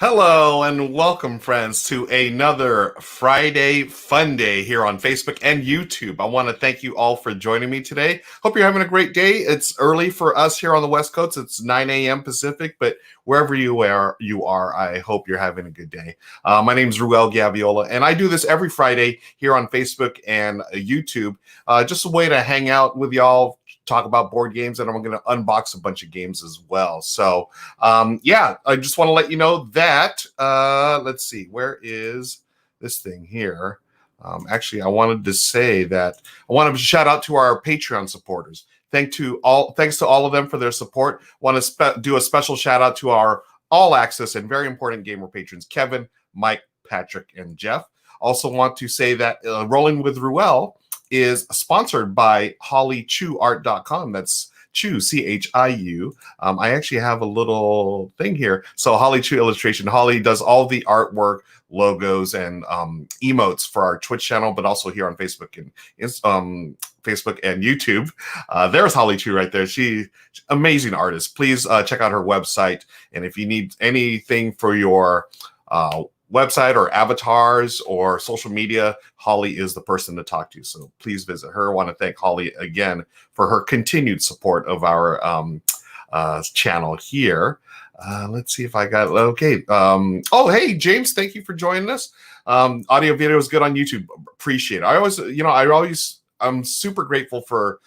Hello and welcome, friends, to another Friday Fun Day here on Facebook and YouTube. I want to thank you all for joining me today. Hope you're having a great day. It's early for us here on the West Coast. It's 9 a.m. Pacific, but wherever you are, I hope you're having a good day. My name is Ruel Gaviola, and I do this every Friday here on Facebook and YouTube. Just a way to hang out with y'all, talk about board games, and I'm going to unbox a bunch of games as well. So, I just want to let you know that, let's see, where is this thing here? Actually, I wanted to say that I want to shout out to our Patreon supporters. Thanks to all of them for their support. Want to do a special shout out to our all access and very important gamer patrons, Kevin, Mike, Patrick, and Jeff. Also want to say that Rolling with Ruel is sponsored by HollyChuArt.com. That's Chu, C-H-I-U. I actually have a little thing here. So Holly Chu Illustration. Holly does all the artwork, logos, and emotes for our Twitch channel, but also here on Facebook and YouTube. There's Holly Chu right there. She's amazing artist. Please check out her website. And if you need anything for your website or avatars or social media, Holly is the person to talk to. So please visit her. I want to thank Holly again for her continued support of our channel here. Let's see if I got okay. Hey, James, thank you for joining us. Audio video is good on YouTube. Appreciate it. I'm super grateful for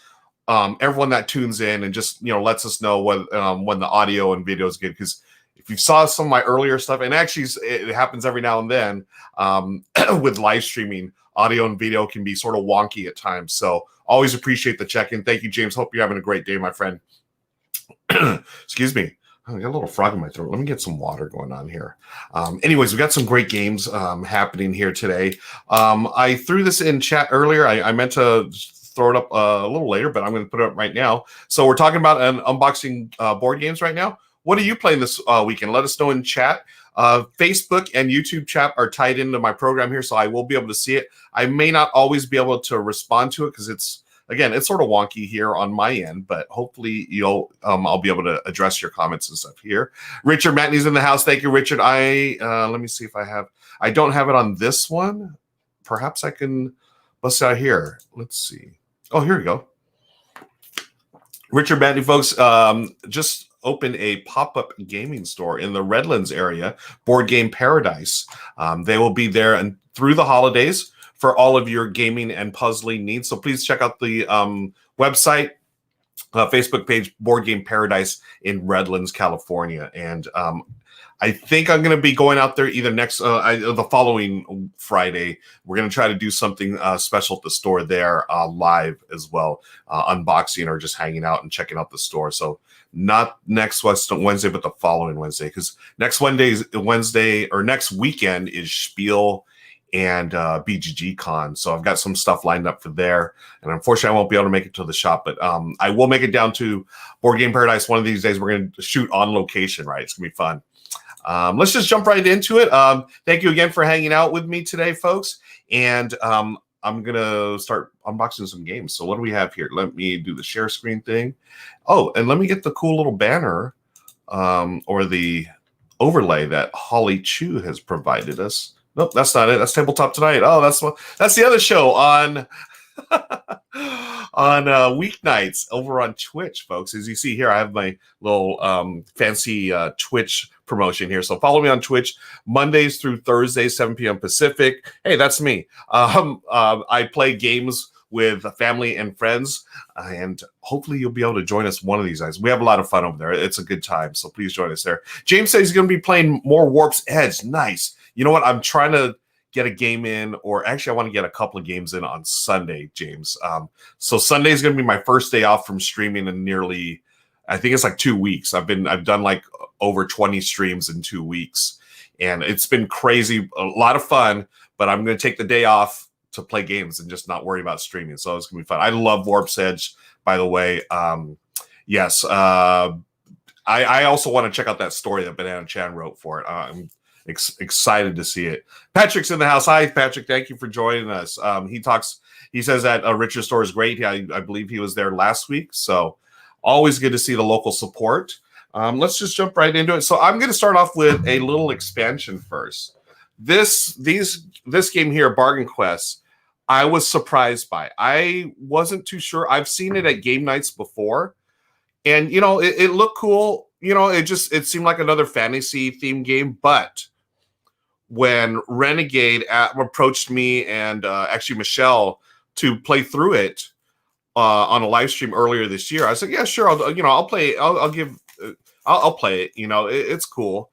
everyone that tunes in and just lets us know when the audio and video is good, because if you saw some of my earlier stuff, and actually it happens every now and then with live streaming, audio and video can be sort of wonky at times. So always appreciate the check-in. Thank you, James. Hope you're having a great day, my friend. Excuse me. I got a little frog in my throat. Let me get some water going on here. Anyways, we got some great games happening here today. I threw this in chat earlier. I meant to throw it up a little later, but I'm going to put it up right now. So we're talking about unboxing board games right now. What are you playing this weekend? Let us know in chat. Facebook and YouTube chat are tied into my program here, so I will be able to see it. I may not always be able to respond to it because it's sort of wonky here on my end, but hopefully I'll be able to address your comments and stuff here. Richard Matney's in the house. Thank you, Richard. Let me see if I don't have it on this one. Perhaps I can bust it out here. Let's see. Oh, here we go. Richard Matney, folks, just opened a pop-up gaming store in the Redlands area, Board Game Paradise. They will be there and through the holidays for all of your gaming and puzzling needs. So please check out the website, Facebook page, Board Game Paradise in Redlands, California. And I think I'm going to be going out there either the following Friday. We're going to try to do something special at the store there live as well, unboxing or just hanging out and checking out the store. So not next Wednesday, but the following Wednesday, because next weekend is Spiel and BGG Con. So I've got some stuff lined up for there. And unfortunately, I won't be able to make it to the shop, but I will make it down to Board Game Paradise one of these days. We're going to shoot on location, right? It's going to be fun. Let's just jump right into it. Thank you again for hanging out with me today, folks. And I'm going to start unboxing some games. So what do we have here? Let me do the share screen thing. Oh, and let me get the cool little banner or the overlay that Holly Chu has provided us. Nope, that's not it. That's Tabletop Tonight. Oh, that's the other show on on weeknights over on Twitch, folks. As you see here, I have my little fancy Twitch promotion here. So follow me on Twitch Mondays through Thursdays, 7 p.m. Pacific. Hey, that's me. I play games with family and friends, and hopefully you'll be able to join us one of these nights. We have a lot of fun over there. It's a good time, so please join us there. James says he's going to be playing more Warp's Edge. Nice. You know what? I'm trying to get a game in, or actually I want to get a couple of games in on Sunday, James. So Sunday is going to be my first day off from streaming in nearly, I think it's like 2 weeks. I've done like over 20 streams in 2 weeks, and it's been crazy, a lot of fun, but I'm going to take the day off to play games and just not worry about streaming. So it's going to be fun. I love Warp's Edge, by the way. Yes. I also want to check out that story that Banana Chan wrote for it. I'm excited to see it. Patrick's in the house. Hi, Patrick. Thank you for joining us. He says that Richard's store is great. I believe he was there last week. So always good to see the local support. Let's just jump right into it. So I'm going to start off with a little expansion first. This game here, Bargain Quest, I was surprised by. I wasn't too sure. I've seen it at game nights before, and it looked cool. It seemed like another fantasy themed game. But when Renegade approached me and actually Michelle to play through it on a live stream earlier this year, I said, "Yeah, sure. I'll play. I'll play it. It's cool."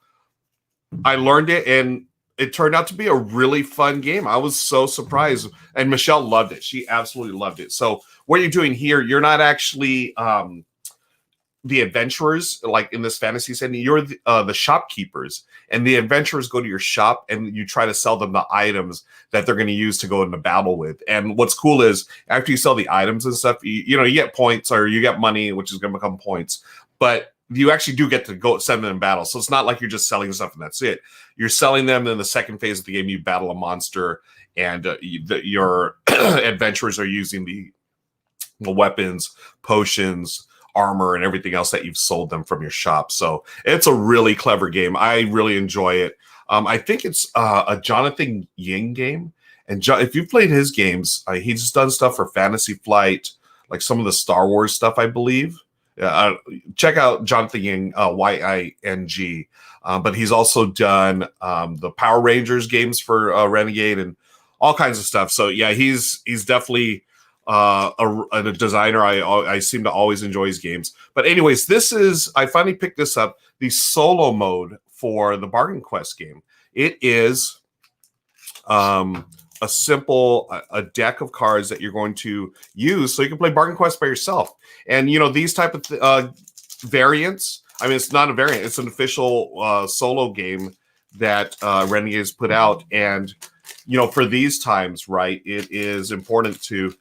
I learned it, and it turned out to be a really fun game. I was so surprised, and Michelle loved it. She absolutely loved it. So what you're doing here, you're not actually the adventurers like in this fantasy setting. You're the shopkeepers, and the adventurers go to your shop, and you try to sell them the items that they're going to use to go into battle with. And what's cool is after you sell the items and stuff, you get points or you get money, which is going to become points. But you actually do get to go send them in battle. So it's not like you're just selling stuff and that's it. You're selling them. In the second phase of the game, you battle a monster, and your adventurers are using the weapons, potions, armor, and everything else that you've sold them from your shop. So it's a really clever game. I really enjoy it. I think it's a Jonathan Ying game. And if you've played his games, he's done stuff for Fantasy Flight, like some of the Star Wars stuff, I believe. Check out Jonathan Ying, Y-I-N-G. But he's also done the Power Rangers games for Renegade and all kinds of stuff. So yeah, he's definitely a designer. I seem to always enjoy his games. But anyways, I finally picked this up, the solo mode for the Bargain Quest game. It is a simple a deck of cards that you're going to use so you can play Bargain Quest by yourself. And these type of variants, I mean, it's not a variant, it's an official solo game that Renegade has put out. And for these times, right, it is important to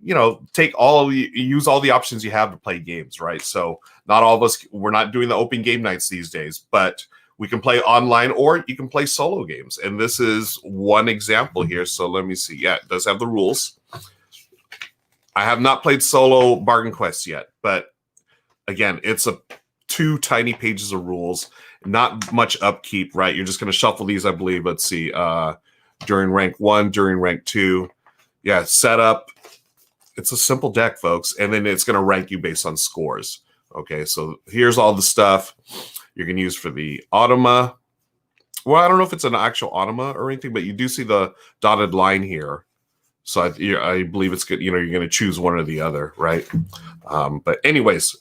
use all the options you have to play games, right? So not all of us, we're not doing the open game nights these days, but we can play online or you can play solo games. And this is one example here. So let me see. Yeah, it does have the rules. I have not played solo Bargain Quest yet, but again, it's 2 tiny pages of rules, not much upkeep, right? You're just going to shuffle these, I believe. Let's see. During rank 1, during rank 2. Yeah, setup. It's a simple deck, folks. And then it's going to rank you based on scores. Okay, so here's all the stuff you're going to use for the automa. Well, I don't know if it's an actual automa or anything, but you do see the dotted line here. So I believe it's good. You're going to choose one or the other, right? But anyways,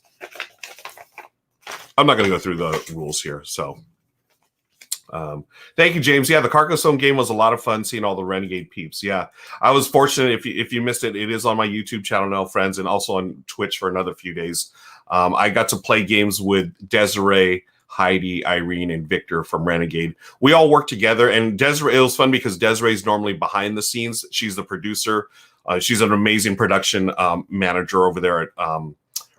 I'm not going to go through the rules here. So thank you, James. Yeah, the Carcassonne game was a lot of fun seeing all the Renegade peeps. Yeah, I was fortunate. If you missed it, it is on my YouTube channel now, friends, and also on Twitch for another few days. I got to play games with Desiree, Heidi, Irene, and Victor from Renegade. We all worked together, and Desiree, it was fun because Desiree is normally behind the scenes. She's the producer. She's an amazing production manager over there at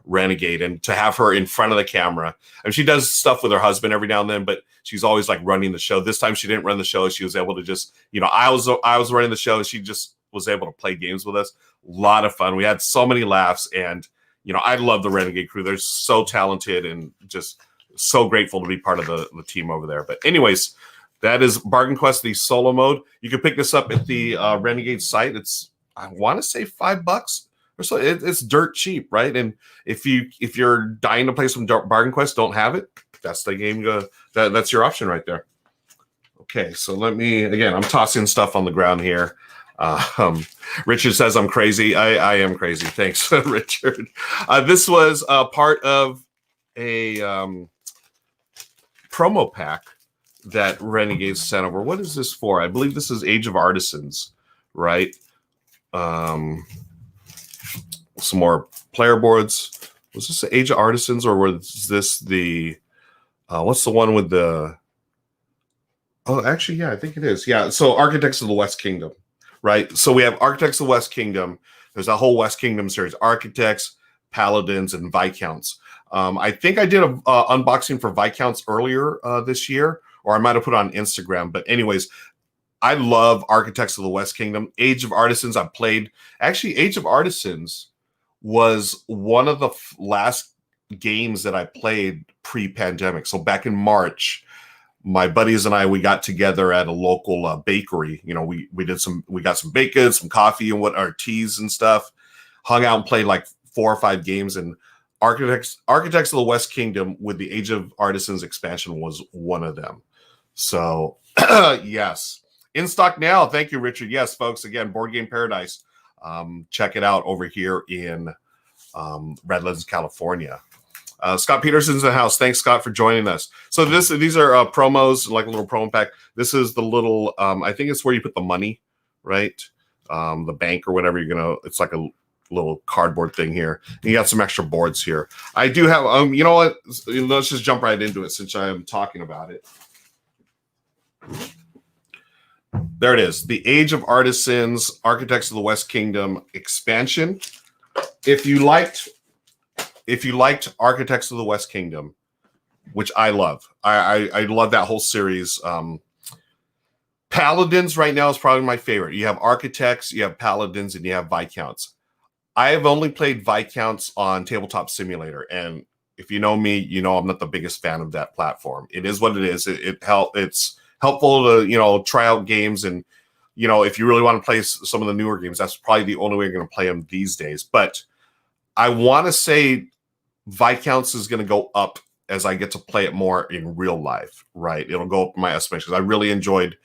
Renegade, and to have her in front of the camera, and she does stuff with her husband every now and then, but she's always like running the show. This time she didn't run the show. She was able to just, I was running the show, and she just was able to play games with us. A lot of fun. We had so many laughs, and I love the Renegade crew. They're so talented and just so grateful to be part of the team over there. But anyways, that is Bargain Quest, the solo mode. You can pick this up at the Renegade site. It's, I want to say $5 or so. It's dirt cheap, right? And if you're dying to play some Bargain Quest, don't have it, that's the game. That's your option right there. Okay, so again, I'm tossing stuff on the ground here. Richard says I'm crazy. I am crazy. Thanks, Richard. This was part of a promo pack that Renegade sent over. What is this for? I believe this is Age of Artisans, right? Some more player boards. Was this the Age of Artisans, or was this the what's the one with the actually, yeah, I think it is. Yeah, so Architects of the West Kingdom, right? So we have Architects of the West Kingdom. There's a whole West Kingdom series: Architects, Paladins, and Viscounts. I think I did an unboxing for Viscounts earlier this year, or I might have put it on Instagram. But anyways, I love Architects of the West Kingdom. Age of Artisans, I played. Actually, Age of Artisans was one of the last games that I played pre-pandemic. So back in March, my buddies and I, we got together at a local bakery. You know, we got some baked goods, some coffee, and what our teas and stuff. Hung out and played like 4 or 5 games. And Architects of the West Kingdom with the Age of Artisans expansion was one of them. So yes, in stock now. Thank you, Richard. Yes, folks. Again, Board Game Paradise. Check it out over here in Redlands, California. Scott Peterson's in the house. Thanks, Scott, for joining us. So these are promos, like a little promo pack. This is the little, I think it's where you put the money, right? The bank or whatever it's like a little cardboard thing here. And you got some extra boards here. I do have, you know what? Let's just jump right into it since I'm talking about it. There it is. The Age of Artisans, Architects of the West Kingdom expansion. If you liked Architects of the West Kingdom, which I love, I love that whole series. Paladins right now is probably my favorite. You have Architects, you have Paladins, and you have Viscounts. I have only played Viscounts on Tabletop Simulator, and if you know me, you know I'm not the biggest fan of that platform. It is what it is. It's helpful to try out games, and if you really want to play some of the newer games, that's probably the only way you're going to play them these days. But I want to say Viscounts is going to go up as I get to play it more in real life, right? It'll go up in my estimation. I really enjoyed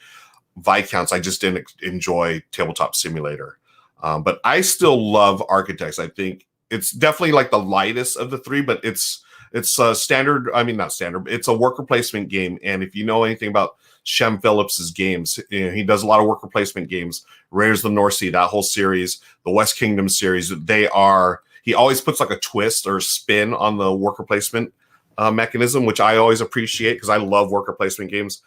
Viscounts. I just didn't enjoy Tabletop Simulator. But I still love Architects. I think it's definitely like the lightest of the three, but it's standard. I mean, not standard. It's a worker placement game. And if you know anything about Shem Phillips's games, he does a lot of worker placement games. Raiders of the North Sea, that whole series, the West Kingdom series, he always puts like a twist or spin on the worker placement mechanism, which I always appreciate because I love worker placement games.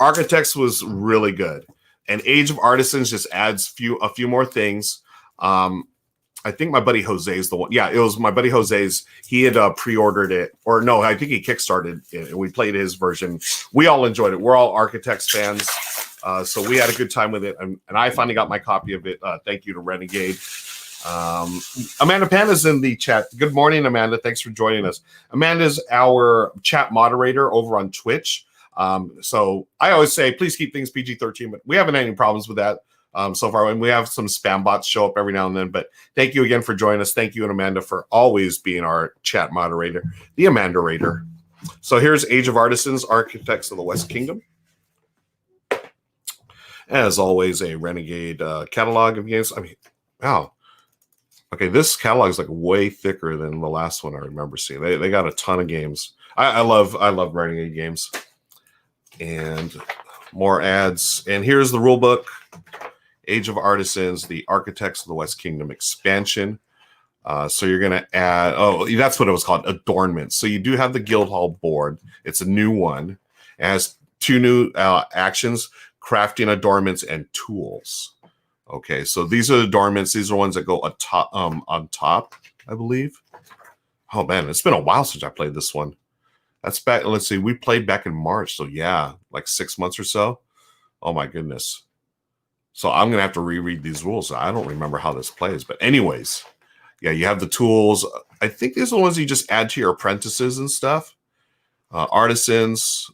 Architects was really good. And Age of Artisans just adds a few more things. I think my buddy Jose is the one. Yeah, it was my buddy Jose's. He had pre-ordered it. Or no, I think he kickstarted it. And we played his version. We all enjoyed it. We're all Architects fans. So we had a good time with it. And I finally got my copy of it. Thank you to Renegade. Amanda Panda's in the chat. Good morning, Amanda. Thanks for joining us. Amanda's our chat moderator over on Twitch. So I always say, please keep things PG-13, but we haven't had any problems with that so far. And we have some spam bots show up every now and then, but thank you again for joining us. Thank you, and Amanda, for always being our chat moderator, the Amanda-rator. So here's Age of Artisans, Architects of the West Kingdom. As always, a Renegade catalog of games. I mean, wow. Okay, this catalog is like way thicker than the last one I remember seeing. They got a ton of games. I love Renegade games. And more ads. And here's the rule book. Age of Artisans, the Architects of the West Kingdom expansion. So you're going to add, that's what it was called, adornments. So you do have the Guildhall board. It's a new one. It has 2 new actions, crafting adornments and tools. Okay, so these are the adornments. These are ones that go on top, I believe. Oh, man, it's been a while since I played this one. That's back. Let's see. We played back in March. So, yeah, like 6 months or so. Oh, my goodness. So I'm going to have to reread these rules. I don't remember how this plays. But anyways, yeah, you have the tools. I think these are the ones you just add to your apprentices and stuff. Artisans.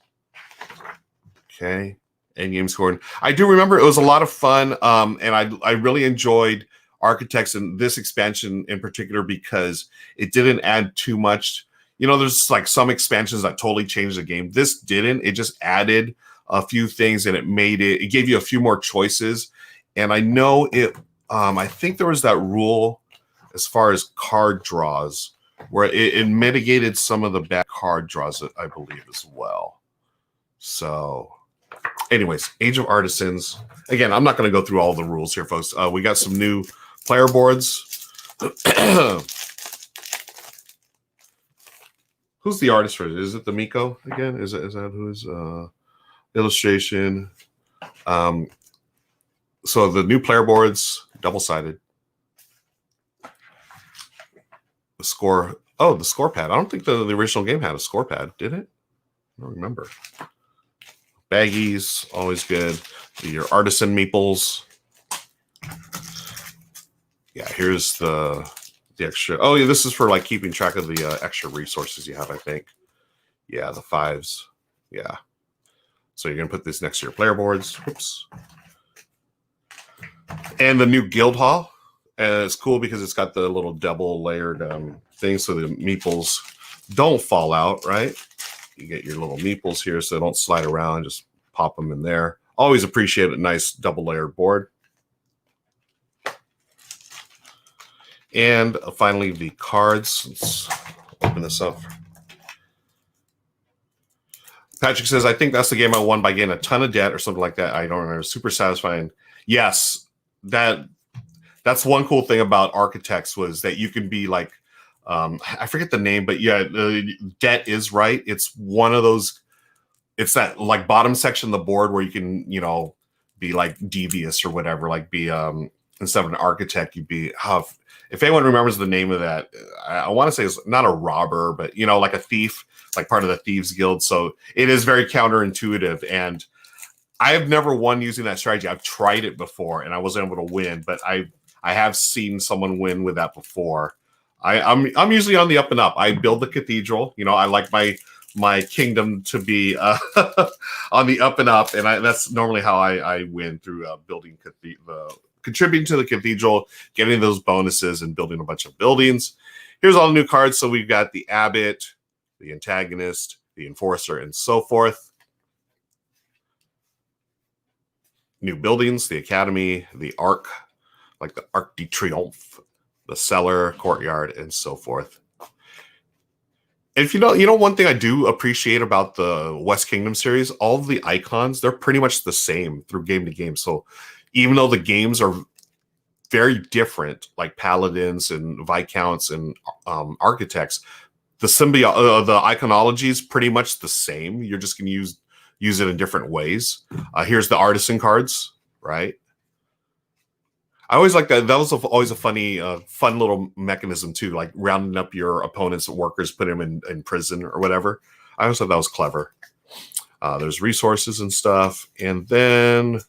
Okay. Endgame scoring. I do remember it was a lot of fun. And I really enjoyed Architects in this expansion in particular because it didn't add too much. There's like some expansions that totally changed the game. This didn't. It just added a few things and it gave you a few more choices. And I know I think there was that rule as far as card draws where it mitigated some of the bad card draws, I believe, as well. So anyways, Age of Artisans. Again, I'm not going to go through all the rules here, folks. We got some new player boards. Who's the artist for it? Is it the Miko again? Is that who's illustration? So the new player boards, double-sided. The score. Oh, the score pad. I don't think the original game had a score pad, did it? I don't remember. Baggies, always good. Your artisan meeples. Yeah, here's the The extra. Oh, yeah, this is for like keeping track of the extra resources you have, I think. Yeah, the 5s. Yeah. So you're going to put this next to your player boards. Whoops. And the new guild hall. And it's cool because it's got the little double layered thing so the meeples don't fall out, right? You get your little meeples here so they don't slide around. Just pop them in there. Always appreciate a nice double layered board. And finally, the cards. Let's open this up. Patrick says, I think that's the game I won by getting a ton of debt or something like that. I don't remember. Super satisfying. Yes, that's one cool thing about Architects was that you can be like, I forget the name, but yeah, debt is right. It's one of those, it's that like bottom section of the board where you can, you know, be like devious or whatever, like be, instead of an architect, you'd be, if anyone remembers the name of that, I want to say it's not a robber, but, you know, like a thief, like part of the Thieves Guild. So it is very counterintuitive. And I have never won using that strategy. I've tried it before and I wasn't able to win, but I have seen someone win with that before. I'm usually on the up and up. I build the cathedral. You know, I like my kingdom to be on the up and up, and that's normally how I win through building contributing to the cathedral, getting those bonuses, and building a bunch of buildings. Here's all the new cards. So we've got the Abbot, the Antagonist, the Enforcer, and so forth. New buildings, the Academy, the Arc, like the Arc de Triomphe, the Cellar, Courtyard, and so forth. And if you know, one thing I do appreciate about the West Kingdom series, all of the icons, they're pretty much the same through game to game. So even though the games are very different, like Paladins and Viscounts and Architects, the iconology is pretty much the same. You're just going to use it in different ways. Here's the Artisan Cards, right? I always like that. That was always a funny, fun little mechanism too, like rounding up your opponent's workers, put them in prison or whatever. I always thought that was clever. There's resources and stuff. And then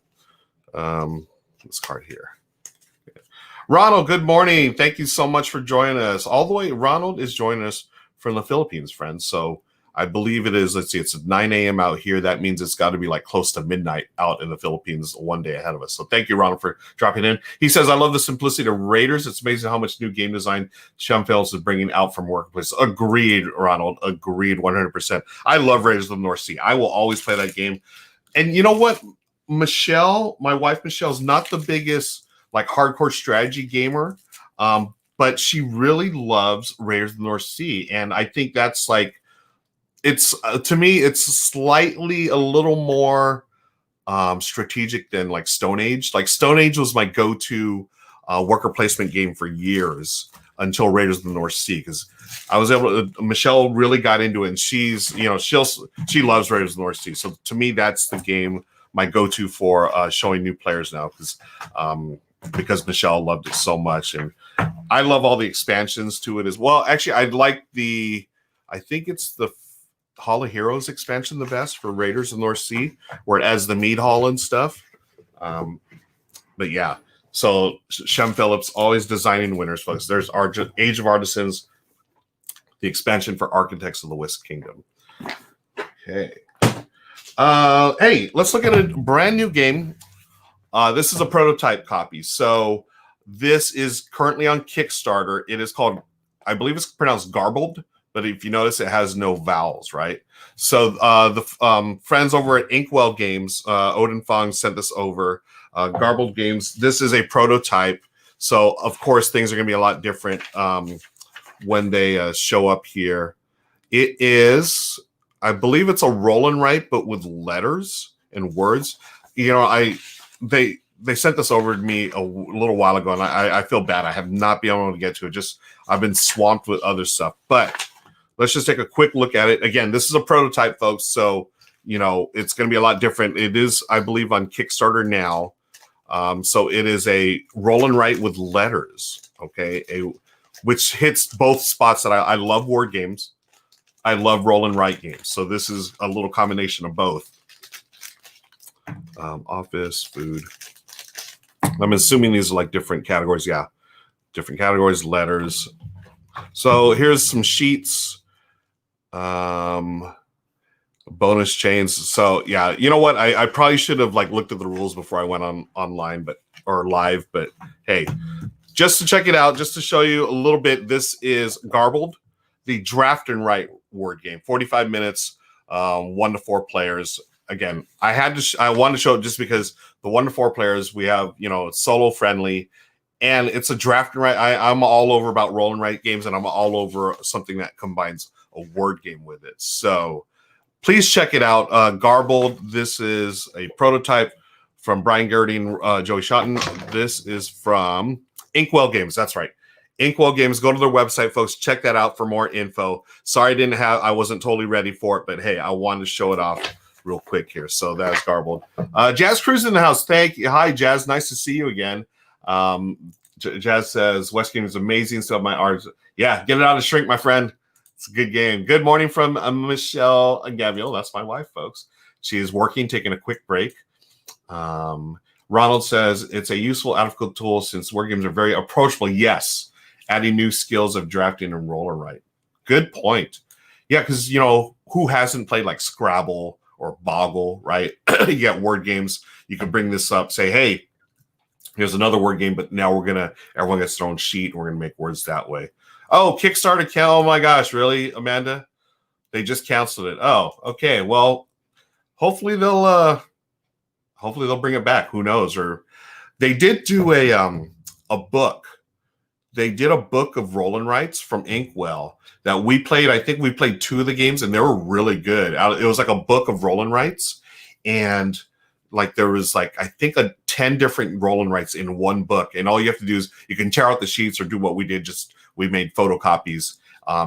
this card here. Ronald, good morning. Thank you so much for joining us. All the way, Ronald is joining us from the Philippines, friends. So I believe it is, let's see, it's 9 a.m. out here. That means it's got to be like close to midnight out in the Philippines, one day ahead of us. So thank you, Ronald, for dropping in. He says, I love the simplicity of Raiders. It's amazing how much new game design Shumfels is bringing out from Workplace. Agreed, Ronald. Agreed, 100%. I love Raiders of the North Sea. I will always play that game. And you know what? Michelle, my wife Michelle, is not the biggest like hardcore strategy gamer, but she really loves Raiders of the North Sea. And I think that's like, it's to me, it's slightly a little more strategic than like Stone Age. Like Stone Age was my go-to worker placement game for years until Raiders of the North Sea, because I was able to. Michelle really got into it, and she loves Raiders of the North Sea. So to me, that's the game, my go-to for showing new players now, because Michelle loved it so much, and I love all the expansions to it as well. Actually, I think it's the Hall of Heroes expansion the best for Raiders of the North Sea, where it adds the Mead Hall and stuff. But yeah, so Shem Phillips always designing winners, folks. There's Age of Artisans, the expansion for Architects of the West Kingdom. Okay. Hey, let's look at a brand new game. This is a prototype copy. So this is currently on Kickstarter. It is called, I believe it's pronounced Garbled, but if you notice, it has no vowels, right? So the friends over at Inkwell Games, Odin Fong sent this over. Garbled Games. This is a prototype. So, of course, things are going to be a lot different when they show up here. It is, I believe it's a roll and write, but with letters and words. You know, they sent this over to me a little while ago, and I feel bad. I have not been able to get to it. Just I've been swamped with other stuff. But let's just take a quick look at it. Again, this is a prototype, folks, so, you know, it's going to be a lot different. It is, I believe, on Kickstarter now. So it is a roll and write with letters, okay, which hits both spots that I love word games. I love roll and write games. So this is a little combination of both. Office, food. I'm assuming these are like different categories. Yeah. different categories, letters. So here's some sheets. Bonus chains. So yeah, you know what? I probably should have like looked at the rules before I went online, or live. But hey, just to check it out, just to show you a little bit. This is Garbled, the draft and write word game. 45 minutes, 1 to 4 players. Again, I wanted to show it just because the 1 to 4 players we have, it's solo friendly. And it's a draft and write. I'm all over about roll and write games, and I'm all over something that combines a word game with it. So please check it out. Garbled. This is a prototype from Brian Gertie and Joey Shotton. This is from Inkwell Games. That's right. Inkwell Games. Go to their website, folks. Check that out for more info. Sorry I wasn't totally ready for it, but hey, I wanted to show it off real quick here. So that's Garbled. Jazz Cruz in the house. Thank you. Hi, Jazz. Nice to see you again. Jazz says, West Game is amazing. So my art. Yeah, get it out of shrink, my friend. It's a good game. Good morning from Michelle Gabriel. That's my wife, folks. She is working, taking a quick break. Ronald says, it's a useful out-of-field tool since word games are very approachable. Yes, adding new skills of drafting and roll and write. Good point. Yeah, because, who hasn't played like Scrabble or Boggle, right? You got word games. You can bring this up, say, hey, here's another word game, but now everyone gets their own sheet. And we're going to make words that way. Oh, Kickstarter count. Oh my gosh, really, Amanda? They just canceled it. Oh, okay. Well, hopefully they'll bring it back. Who knows? Or they did do a book. They did a book of roll and writes from Inkwell that we played. I think we played 2 of the games, and they were really good. It was like a book of roll and writes, and like there was like I think 10 different roll and writes in one book, and all you have to do is you can tear out the sheets or do what we did. We made photocopies.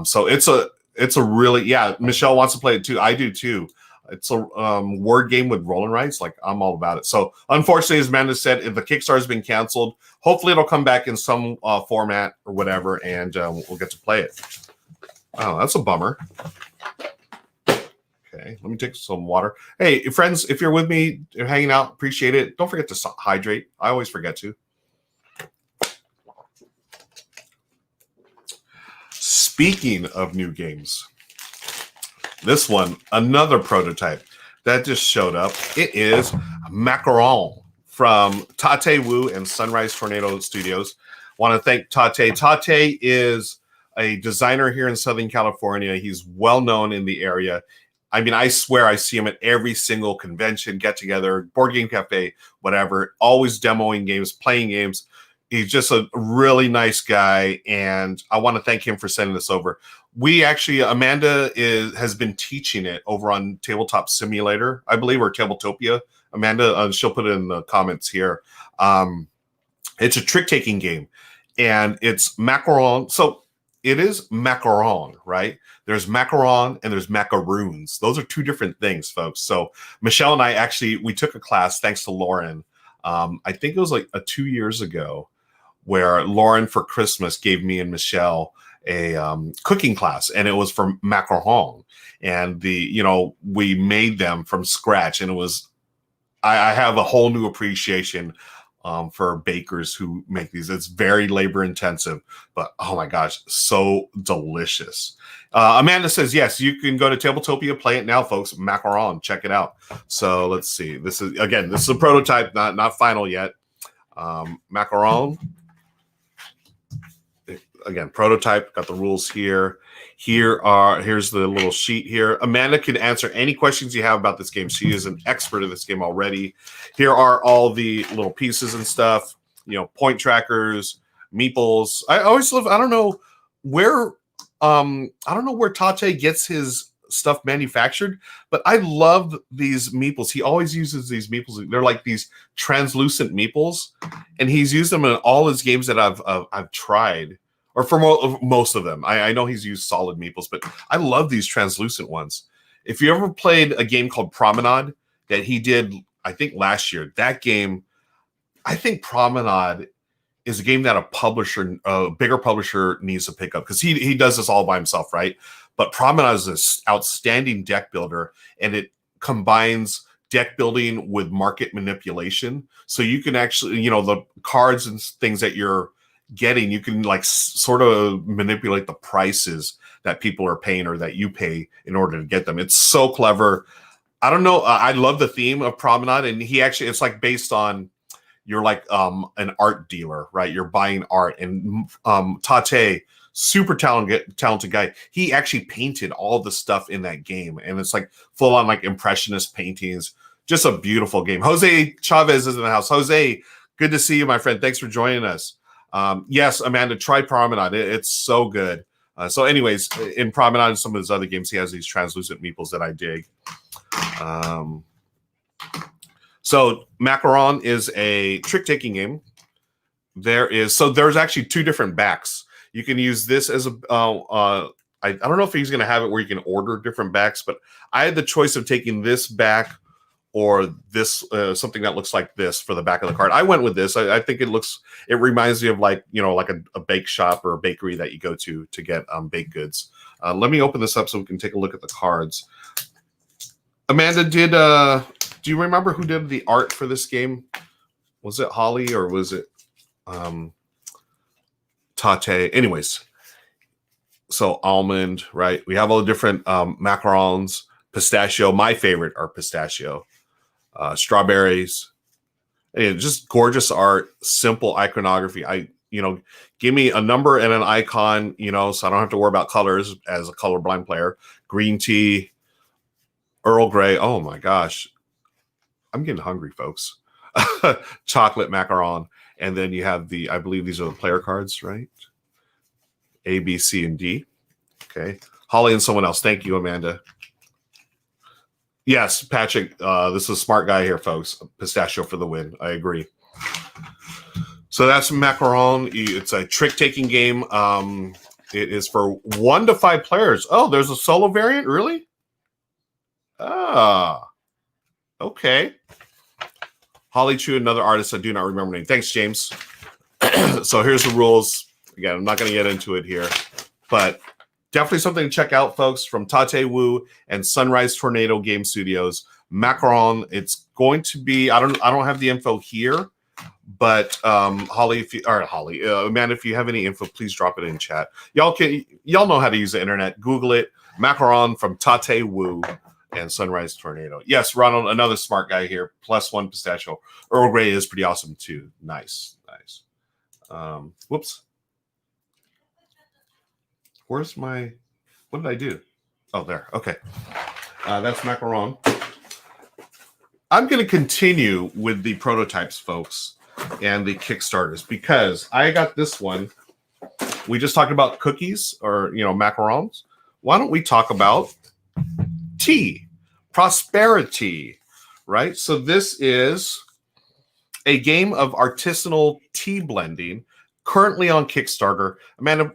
So it's a really, yeah. Michelle wants to play it too. I do too. It's a word game with roll and writes. Like I'm all about it. So unfortunately, as Amanda said, if the Kickstarter has been canceled, hopefully it'll come back in some format or whatever, and we'll get to play it. Oh, that's a bummer. Okay, let me take some water. Hey, friends, if you're with me, you're hanging out, appreciate it. Don't forget to hydrate. I always forget to. Speaking of new games, this one, another prototype that just showed up. It is Macaron from Tate Wu and Sunrise Tornado Studios. Want to thank Tate. Tate is a designer here in Southern California. He's well known in the area. I mean, I swear I see him at every single convention, get together, board game cafe, whatever, always demoing games, playing games. He's just a really nice guy, and I want to thank him for sending this over. We actually, Amanda has been teaching it over on Tabletop Simulator, I believe, or Tabletopia. Amanda, she'll put it in the comments here. It's a trick-taking game, and it's macaron. So it is macaron, right? There's macaron and there's macaroons. Those are 2 different things, folks. So Michelle and I we took a class, thanks to Lauren. I think it was like 2 years ago, where Lauren for Christmas gave me and Michelle a cooking class, and it was for macaron, and we made them from scratch, and it was I have a whole new appreciation for bakers who make these. It's very labor intensive, but oh my gosh, so delicious. Amanda says yes, you can go to Tabletopia, play it now, folks. Macaron, check it out. So let's see. This is a prototype, not final yet. Macaron. Again, prototype, got the rules here. Here's the little sheet here. Amanda can answer any questions you have about this game. She is an expert in this game already. Here are all the little pieces and stuff, point trackers, meeples. I always love, I don't know where Tate gets his stuff manufactured, but I love these meeples. He always uses these meeples. They're like these translucent meeples, and he's used them in all his games that I've tried. Or for most of them. I know he's used solid meeples, but I love these translucent ones. If you ever played a game called Promenade that he did, I think last year, that game, I think Promenade is a game that a bigger publisher needs to pick up, because he does this all by himself, right? But Promenade is this outstanding deck builder, and it combines deck building with market manipulation. So you can actually, the cards and things that you're getting, you can like sort of manipulate the prices that people are paying or that you pay in order to get them. It's so clever. I don't know. I love the theme of Promenade, and it's like based on, you're like an art dealer, right? You're buying art, and Tate, super talented guy. He actually painted all the stuff in that game, and it's like full on like impressionist paintings. Just a beautiful game. Jose Chavez is in the house. Jose, good to see you, my friend. Thanks for joining us. Yes, Amanda, try Promenade. It's so good. So anyways, in Promenade and some of his other games, he has these translucent meeples that I dig. So Macaron is a trick-taking game. There's actually two different backs. You can use this as a, I don't know if he's going to have it where you can order different backs, but I had the choice of taking this back or this, something that looks like this for the back of the card. I went with this. I think it reminds me of like, like a bake shop or a bakery that you go to get baked goods. Let me open this up so we can take a look at the cards. Amanda, do you remember who did the art for this game? Was it Holly or was it Tate? Anyways, so almond, right? We have all the different macarons, pistachio. My favorite are pistachio, strawberries, and just gorgeous art, simple iconography. Give me a number and an icon, so I don't have to worry about colors as a colorblind player. Green tea, Earl Grey. Oh my gosh. I'm getting hungry, folks. Chocolate macaron. And then you have I believe these are the player cards, right? A, B, C, and D. Okay. Holly and someone else. Thank you, Amanda. Yes, Patrick. This is a smart guy here, folks. Pistachio for the win. I agree. So that's Macaron. It's a trick-taking game. It is for 1 to 5 players. Oh, there's a solo variant? Really? Okay. Holly Chu, another artist I do not remember name. Thanks, James. So here's the rules. Again, I'm not going to get into it here, but definitely something to check out, folks, from Tate Wu and Sunrise Tornado Game Studios. Macaron. It's going to be. I don't have the info here, but Holly, Amanda, if you have any info, please drop it in chat. Y'all know how to use the internet. Google it. Macaron from Tate Wu and Sunrise Tornado. Yes, Ronald, another smart guy here. +1 pistachio. Earl Grey is pretty awesome too. Nice. Whoops. Where's my? What did I do? Oh, there. Okay. That's Macaron. I'm going to continue with the prototypes, folks, and the Kickstarters because I got this one. We just talked about cookies or macarons. Why don't we talk about tea, prosperity, right? So this is a game of artisanal tea blending currently on Kickstarter. Amanda,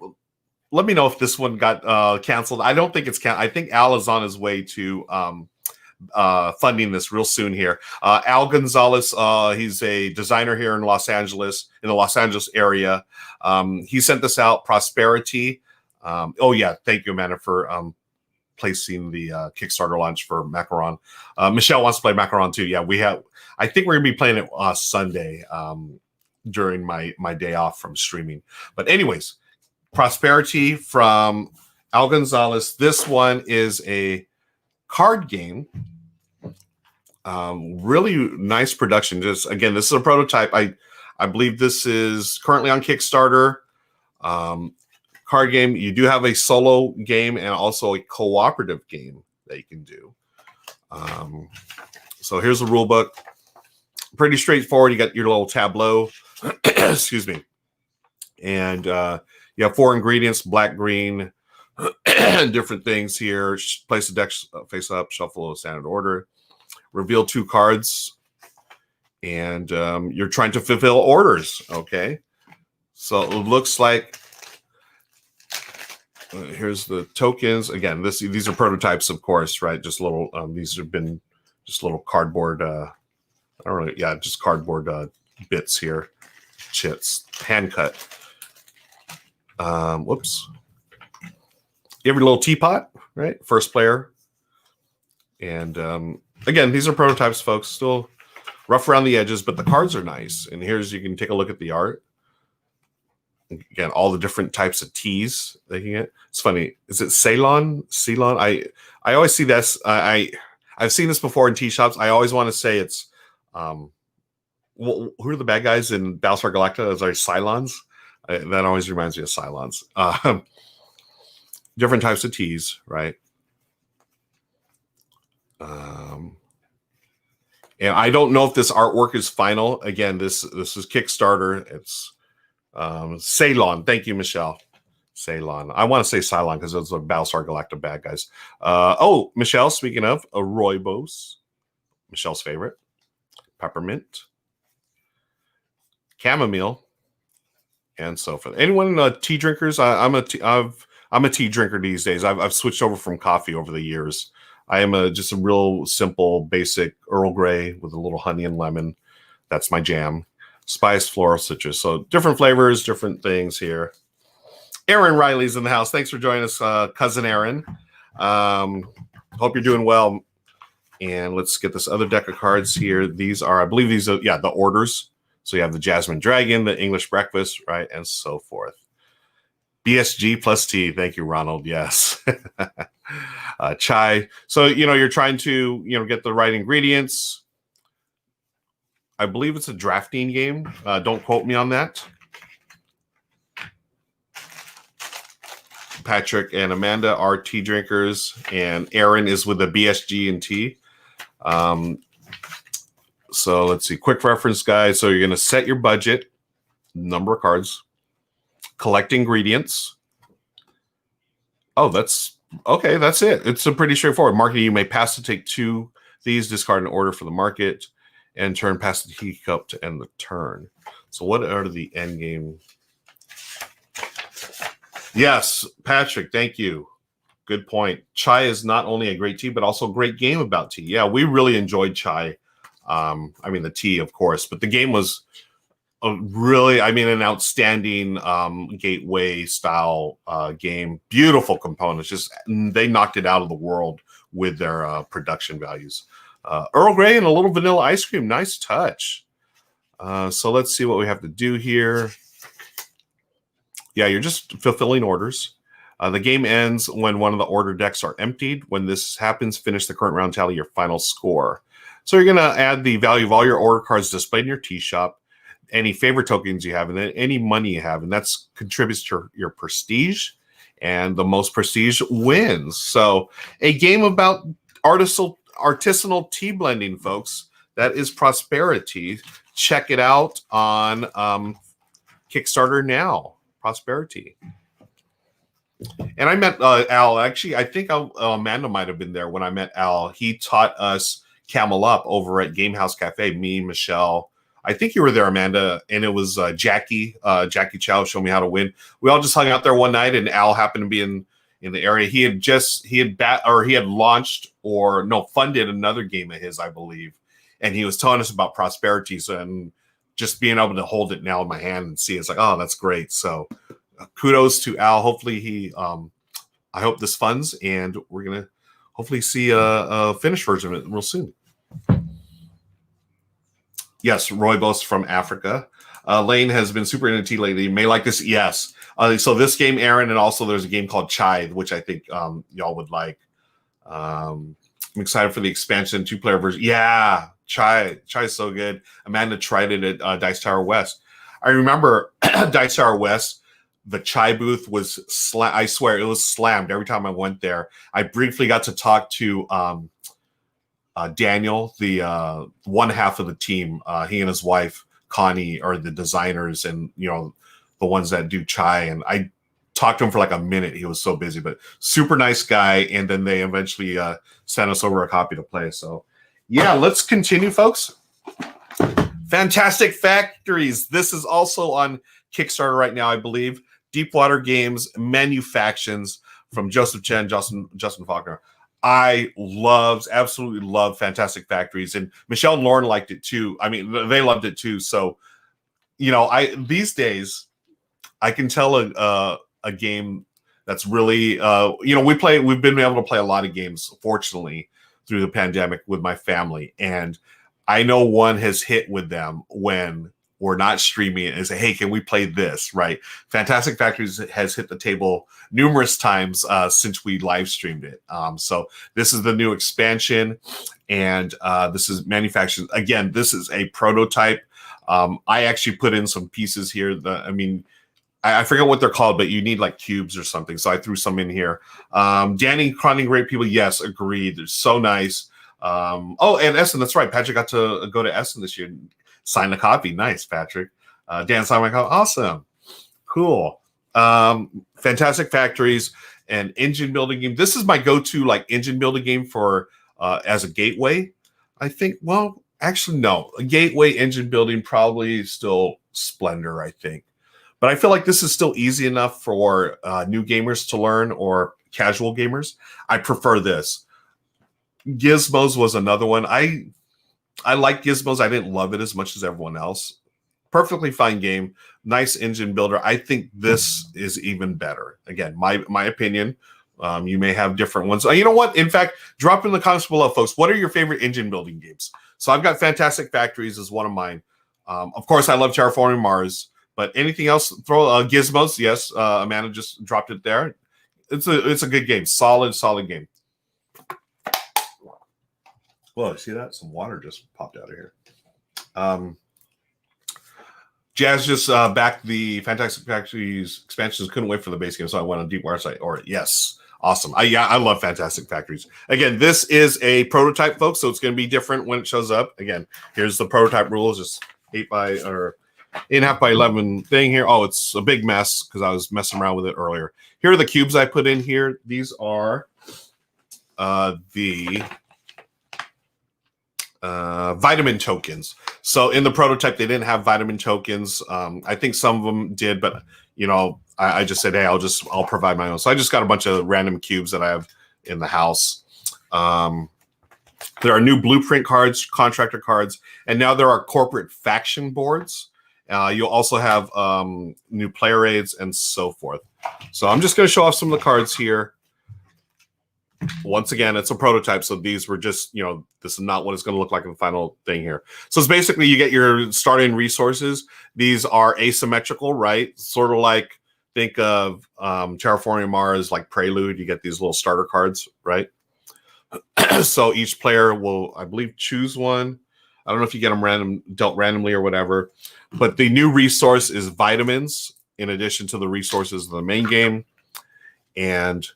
let me know if this one got canceled. I don't think it's canceled. I think Al is on his way to funding this real soon here. Al Gonzalez, he's a designer here in the Los Angeles area. He sent this out, Prosperity. Thank you, Amanda, for placing the Kickstarter launch for Macaron. Michelle wants to play Macaron too. Yeah, I think we're gonna be playing it Sunday during my day off from streaming. But anyways, Prosperity from Al Gonzalez. This one is a card game. Really nice production. Just again, this is a prototype. I believe this is currently on Kickstarter. Card game. You do have a solo game and also a cooperative game that you can do. So here's the rule book. Pretty straightforward. You got your little tableau. Excuse me. And you have 4 ingredients: black, green, different things here. Place the deck face up, shuffle a standard order, reveal 2 cards, and you're trying to fulfill orders. Okay, so it looks like here's the tokens. Again, these are prototypes, of course, right? Just little. These have been just little cardboard. Just cardboard bits here, chits, hand cut. Whoops. Every little teapot, right? First player. And again, these are prototypes, folks. Still rough around the edges, but the cards are nice. And you can take a look at the art. Again, all the different types of teas they can get. It's funny. Is it Ceylon? Ceylon? I always see this. I've seen this before in tea shops. I always want to say it's who are the bad guys in Battlestar Galactica? Those are Cylons. That always reminds me of Cylons. Different types of teas, right? And I don't know if this artwork is final. Again, this is Kickstarter. It's Ceylon. Thank you, Michelle. Ceylon. I want to say Cylon because those are Battlestar Galactica bad guys. Michelle, speaking of, a rooibos. Michelle's favorite. Peppermint. Chamomile. And so forth. Anyone tea drinkers? I'm a tea drinker these days. I've switched over from coffee over the years. I am just a real simple, basic Earl Grey with a little honey and lemon. That's my jam. Spiced floral citrus. So different flavors, different things here. Aaron Riley's in the house. Thanks for joining us, cousin Aaron. Hope you're doing well. And let's get this other deck of cards here. These are, I believe these are, the orders. So you have the Jasmine Dragon, the English Breakfast, right, and so forth. BSG plus tea. Thank you, Ronald. Yes. Chai. So, you're trying to, get the right ingredients. I believe it's a drafting game. Don't quote me on that. Patrick and Amanda are tea drinkers, and Aaron is with the BSG and tea. So let's see. Quick reference, guys. So you're going to set your budget, number of cards, collect ingredients. Oh, that's okay. That's it. It's a pretty straightforward. Marketing, you may pass to take 2 these, discard an order for the market, and turn past the teacup to end the turn. So what are the end game? Yes, Patrick, thank you. Good point. Chai is not only a great tea, but also a great game about tea. Yeah, we really enjoyed Chai. The tea, of course, but the game was an outstanding gateway style game. Beautiful components. Just they knocked it out of the world with their production values. Earl Grey and a little vanilla ice cream. Nice touch. So let's see what we have to do here. Yeah, you're just fulfilling orders. The game ends when one of the order decks are emptied. When this happens, finish the current round, tally your final score. So you're going to add the value of all your order cards displayed in your tea shop, any favorite tokens you have, and then any money you have, and that's contributes to your prestige, and the most prestige wins. So a game about artisanal tea blending, folks. That is Prosperity. Check it out on Kickstarter now. Prosperity. And I met Al. Actually, I think Amanda might have been there when I met Al. He taught us Camel Up over at Gamehouse Cafe. Me, Michelle. I think you were there, Amanda, and it was Jackie Chow showed me how to win. We all just hung out there one night, and Al happened to be in the area. He had launched funded another game of his, I believe, and he was telling us about Prosperity. So, and just being able to hold it now in my hand and see, it's like, oh, that's great. So, kudos to Al. Hopefully I hope this funds, and we're gonna hopefully see a finished version of it real soon. Yes, Rooibos from Africa. Lane has been super into tea lately. You may like this. Yes. So this game, Aaron, and also there's a game called Chai, which I think y'all would like. I'm excited for the expansion 2-player version. Yeah, Chai is so good. Amanda tried it at Dice Tower West. I remember Dice Tower West, the Chai booth was I swear it was slammed every time I went there. I briefly got to talk to Daniel, the one half of the team. He and his wife Connie are the designers, and the ones that do Chai. And I talked to him for like a minute. He was so busy, but super nice guy. And then they eventually sent us over a copy to play. So yeah, let's continue, folks. Fantastic Factories. This is also on Kickstarter right now, I believe. Deepwater Games Manufactions from Joseph Chen, Justin Faulkner. I absolutely love Fantastic Factories, and Michelle and Lauren liked it too. I mean, they loved it too. So, these days I can tell a game that's really, we've been able to play a lot of games, fortunately, through the pandemic with my family, and I know one has hit with them when we're not streaming it and say, hey, can we play this, right? Fantastic Factories has hit the table numerous times since we live streamed it. So this is the new expansion, and this is manufactured. Again, this is a prototype. I actually put in some pieces here. I forget what they're called, but you need like cubes or something. So I threw some in here. Danny, Cronning, great people. Yes, agreed. They're so nice. Oh, and Essen, that's right. Patrick got to go to Essen this year and sign a copy. Nice, Patrick. Dan signed my copy. Awesome. Cool. Fantastic Factories and engine building game. This is my go-to like engine building game for as a gateway. I think, well, actually, no. A gateway engine building probably still Splendor, I think. But I feel like this is still easy enough for new gamers to learn or casual gamers. I prefer this. Gizmos was another one. I like Gizmos. I didn't love it as much as everyone else. Perfectly fine game. Nice engine builder. I think this is even better. Again, my opinion. You may have different ones. You know what? In fact, drop in the comments below, folks. What are your favorite engine building games? So I've got Fantastic Factories as one of mine. Of course, I love Terraforming Mars. But anything else? Throw Gizmos. Yes, Amanda just dropped it there. It's a good game. Solid game. Whoa, see that? Some water just popped out of here. Jazz just backed the Fantastic Factories expansions. Couldn't wait for the base game, so I went on Deep Water site. Or yes, awesome. I love Fantastic Factories. Again, this is a prototype, folks, so it's going to be different when it shows up. Again, here's the prototype rules. Just 8.5 by 11 thing here. Oh, it's a big mess because I was messing around with it earlier. Here are the cubes I put in here. These are the vitamin tokens. So in the prototype, they didn't have vitamin tokens. I think some of them did, but I just said, hey, I'll provide my own. So I just got a bunch of random cubes that I have in the house. There are new blueprint cards, contractor cards, and now there are corporate faction boards. You'll also have new player aids and so forth. So I'm just going to show off some of the cards here. Once again, it's a prototype, so these were just, this is not what it's going to look like in the final thing here. So it's basically you get your starting resources. These are asymmetrical, right? Sort of like, think of Terraforming Mars, like Prelude. You get these little starter cards, right? So each player will, I believe, choose one. I don't know if you get them dealt randomly or whatever. But the new resource is vitamins, in addition to the resources of the main game. And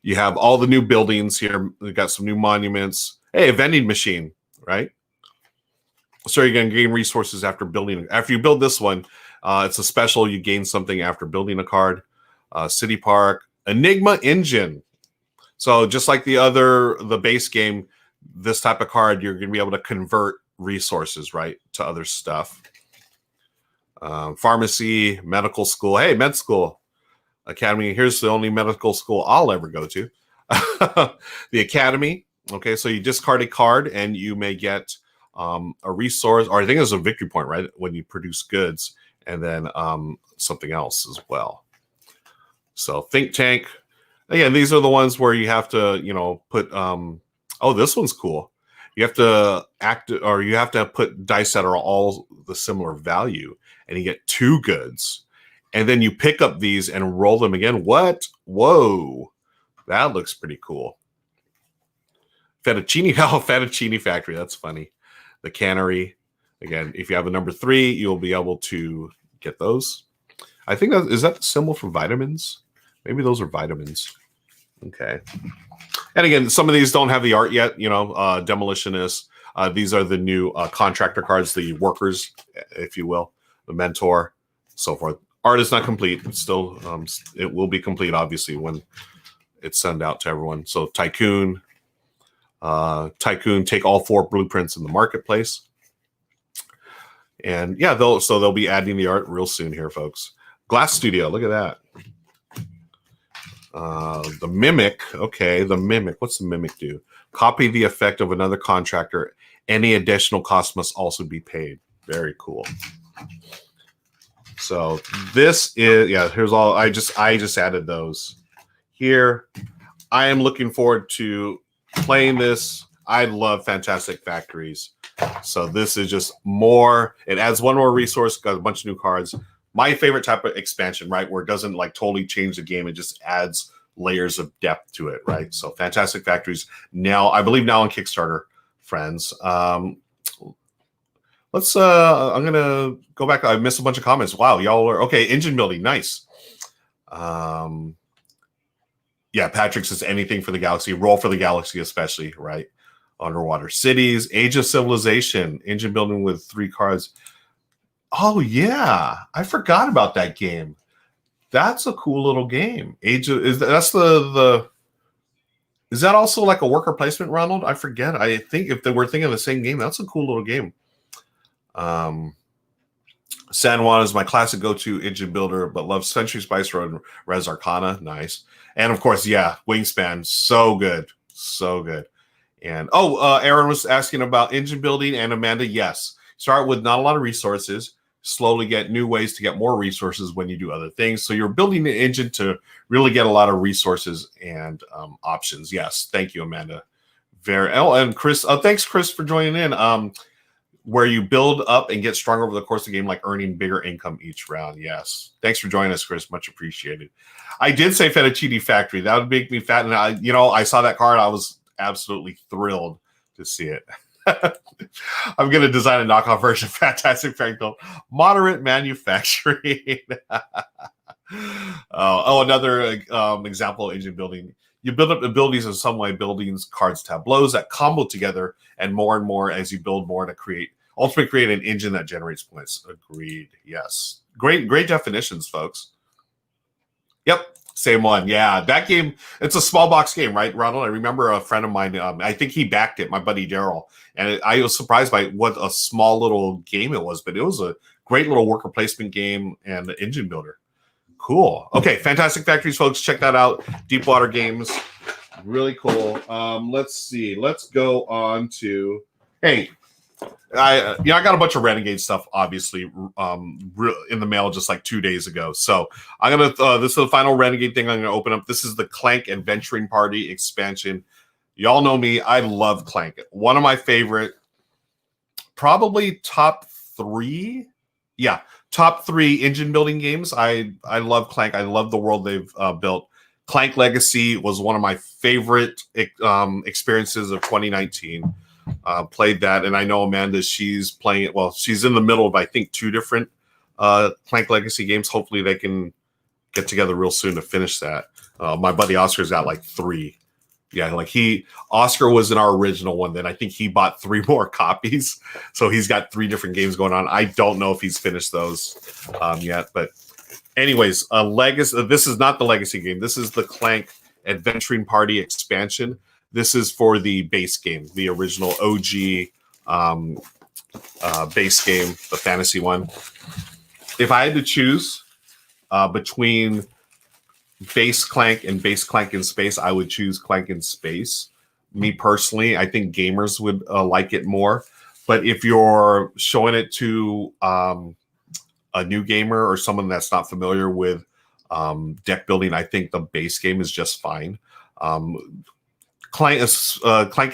you have all the new buildings here. We've got some new monuments. Hey, a vending machine, right? So you're going to gain resources after building. After you build this one, it's a special. You gain something after building a card. City Park. Enigma Engine. So just like the base game, this type of card, you're going to be able to convert resources, right, to other stuff. Pharmacy, medical school. Hey, med school. Academy. Here's the only medical school I'll ever go to. The Academy. Okay, so you discard a card and you may get a resource, or I think it's a victory point, right, when you produce goods, and then something else as well. So Think Tank. Again, these are the ones where you have to, put. Oh, this one's cool. You have to put dice that are all the similar value, and you get 2 goods. And then you pick up these and roll them again. What? Whoa. That looks pretty cool. Fettuccine Factory. That's funny. The Cannery. Again, if you have a number 3, you'll be able to get those. I think is that the symbol for vitamins? Maybe those are vitamins. Okay. And again, some of these don't have the art yet, Demolitionist. These are the new contractor cards, the workers, if you will, the mentor, so forth. Art is not complete. It's still, it will be complete, obviously, when it's sent out to everyone. So Tycoon, take all 4 blueprints in the marketplace. And yeah, they'll be adding the art real soon here, folks. Glass Studio, look at that. The Mimic. Okay, the Mimic. What's the Mimic do? Copy the effect of another contractor. Any additional cost must also be paid. Very cool. So this is, here's all, I just added those here. I am looking forward to playing this. I love Fantastic Factories. So this is just more. It adds one more resource, got a bunch of new cards. My favorite type of expansion, right, where it doesn't like totally change the game. It just adds layers of depth to it, right? So Fantastic Factories now, I believe now on Kickstarter, friends. Let's I'm gonna go back. I missed a bunch of comments. Wow, y'all are okay. Engine building, nice. Yeah, Patrick says anything for the galaxy, roll for the galaxy, especially, right? Underwater cities, Age of Civilization, engine building with 3 cards. Oh yeah, I forgot about that game. That's a cool little game. Is that also like a worker placement, Ronald? I forget. I think if they were thinking of the same game, that's a cool little game. San Juan is my classic go-to engine builder, but love Century Spice Road and Res Arcana. Nice. And of course, yeah, Wingspan. So good. So good. And Aaron was asking about engine building, and Amanda, yes. Start with not a lot of resources, slowly get new ways to get more resources when you do other things. So you're building the engine to really get a lot of resources and options. Yes. Thank you, Amanda. And Chris, thanks, Chris, for joining in. Where you build up and get stronger over the course of the game, like earning bigger income each round. Yes. Thanks for joining us, Chris. Much appreciated. I did say Fettuccine Factory. That would make me fat. And I saw that card. I was absolutely thrilled to see it. I'm going to design a knockoff version of Fantastic Factory called Moderate Manufacturing. Another example of engine building. You build up abilities in some way, buildings, cards, tableaus that combo together, and more as you build more to ultimately create an engine that generates points. Agreed. Yes. Great definitions, folks. Yep. Same one. Yeah. That game, it's a small box game, right, Ronald? I remember a friend of mine, I think he backed it, my buddy Daryl. And I was surprised by what a small little game it was, but it was a great little worker placement game and an engine builder. Cool. Okay, Fantastic Factories, folks. Check that out. Deepwater Games. Really cool. Let's see. Let's go on to... Hey, I got a bunch of Renegade stuff, obviously, in the mail just like 2 days ago. So I'm going to... this is the final Renegade thing I'm going to open up. This is the Clank Adventuring Party expansion. Y'all know me. I love Clank. One of my favorite, probably top 3. Yeah. Top 3 engine building games. I love Clank. I love the world they've built. Clank Legacy was one of my favorite experiences of 2019. Played that, and I know Amanda, she's playing it. Well, she's in the middle of, I think, 2 different Clank Legacy games. Hopefully they can get together real soon to finish that. My buddy Oscar's got like 3. Yeah, like Oscar was in our original one. Then I think he bought 3 more copies. So he's got 3 different games going on. I don't know if he's finished those yet. But anyways, this is not the Legacy game. This is the Clank Adventuring Party expansion. This is for the base game, the original OG base game, the fantasy one. If I had to choose between base Clank and base Clank in Space, I would choose Clank in Space. Me personally, I think gamers would like it more. But if you're showing it to a new gamer or someone that's not familiar with deck building, I think the base game is just fine. Clank in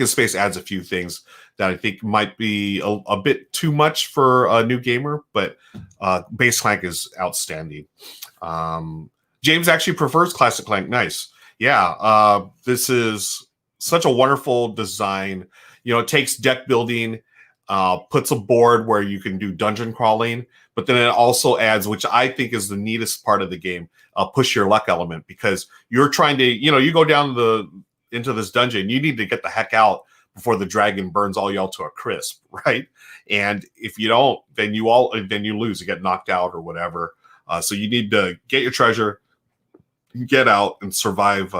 Space adds a few things that I think might be a bit too much for a new gamer, but base Clank is outstanding. James actually prefers Classic Clank. Nice. Yeah, this is such a wonderful design. It takes deck building, puts a board where you can do dungeon crawling, but then it also adds, which I think is the neatest part of the game, a push your luck element, because you're trying to, you go down into this dungeon, you need to get the heck out before the dragon burns all y'all to a crisp, right? And if you don't, then you lose, you get knocked out or whatever. So you need to get your treasure, get out and survive.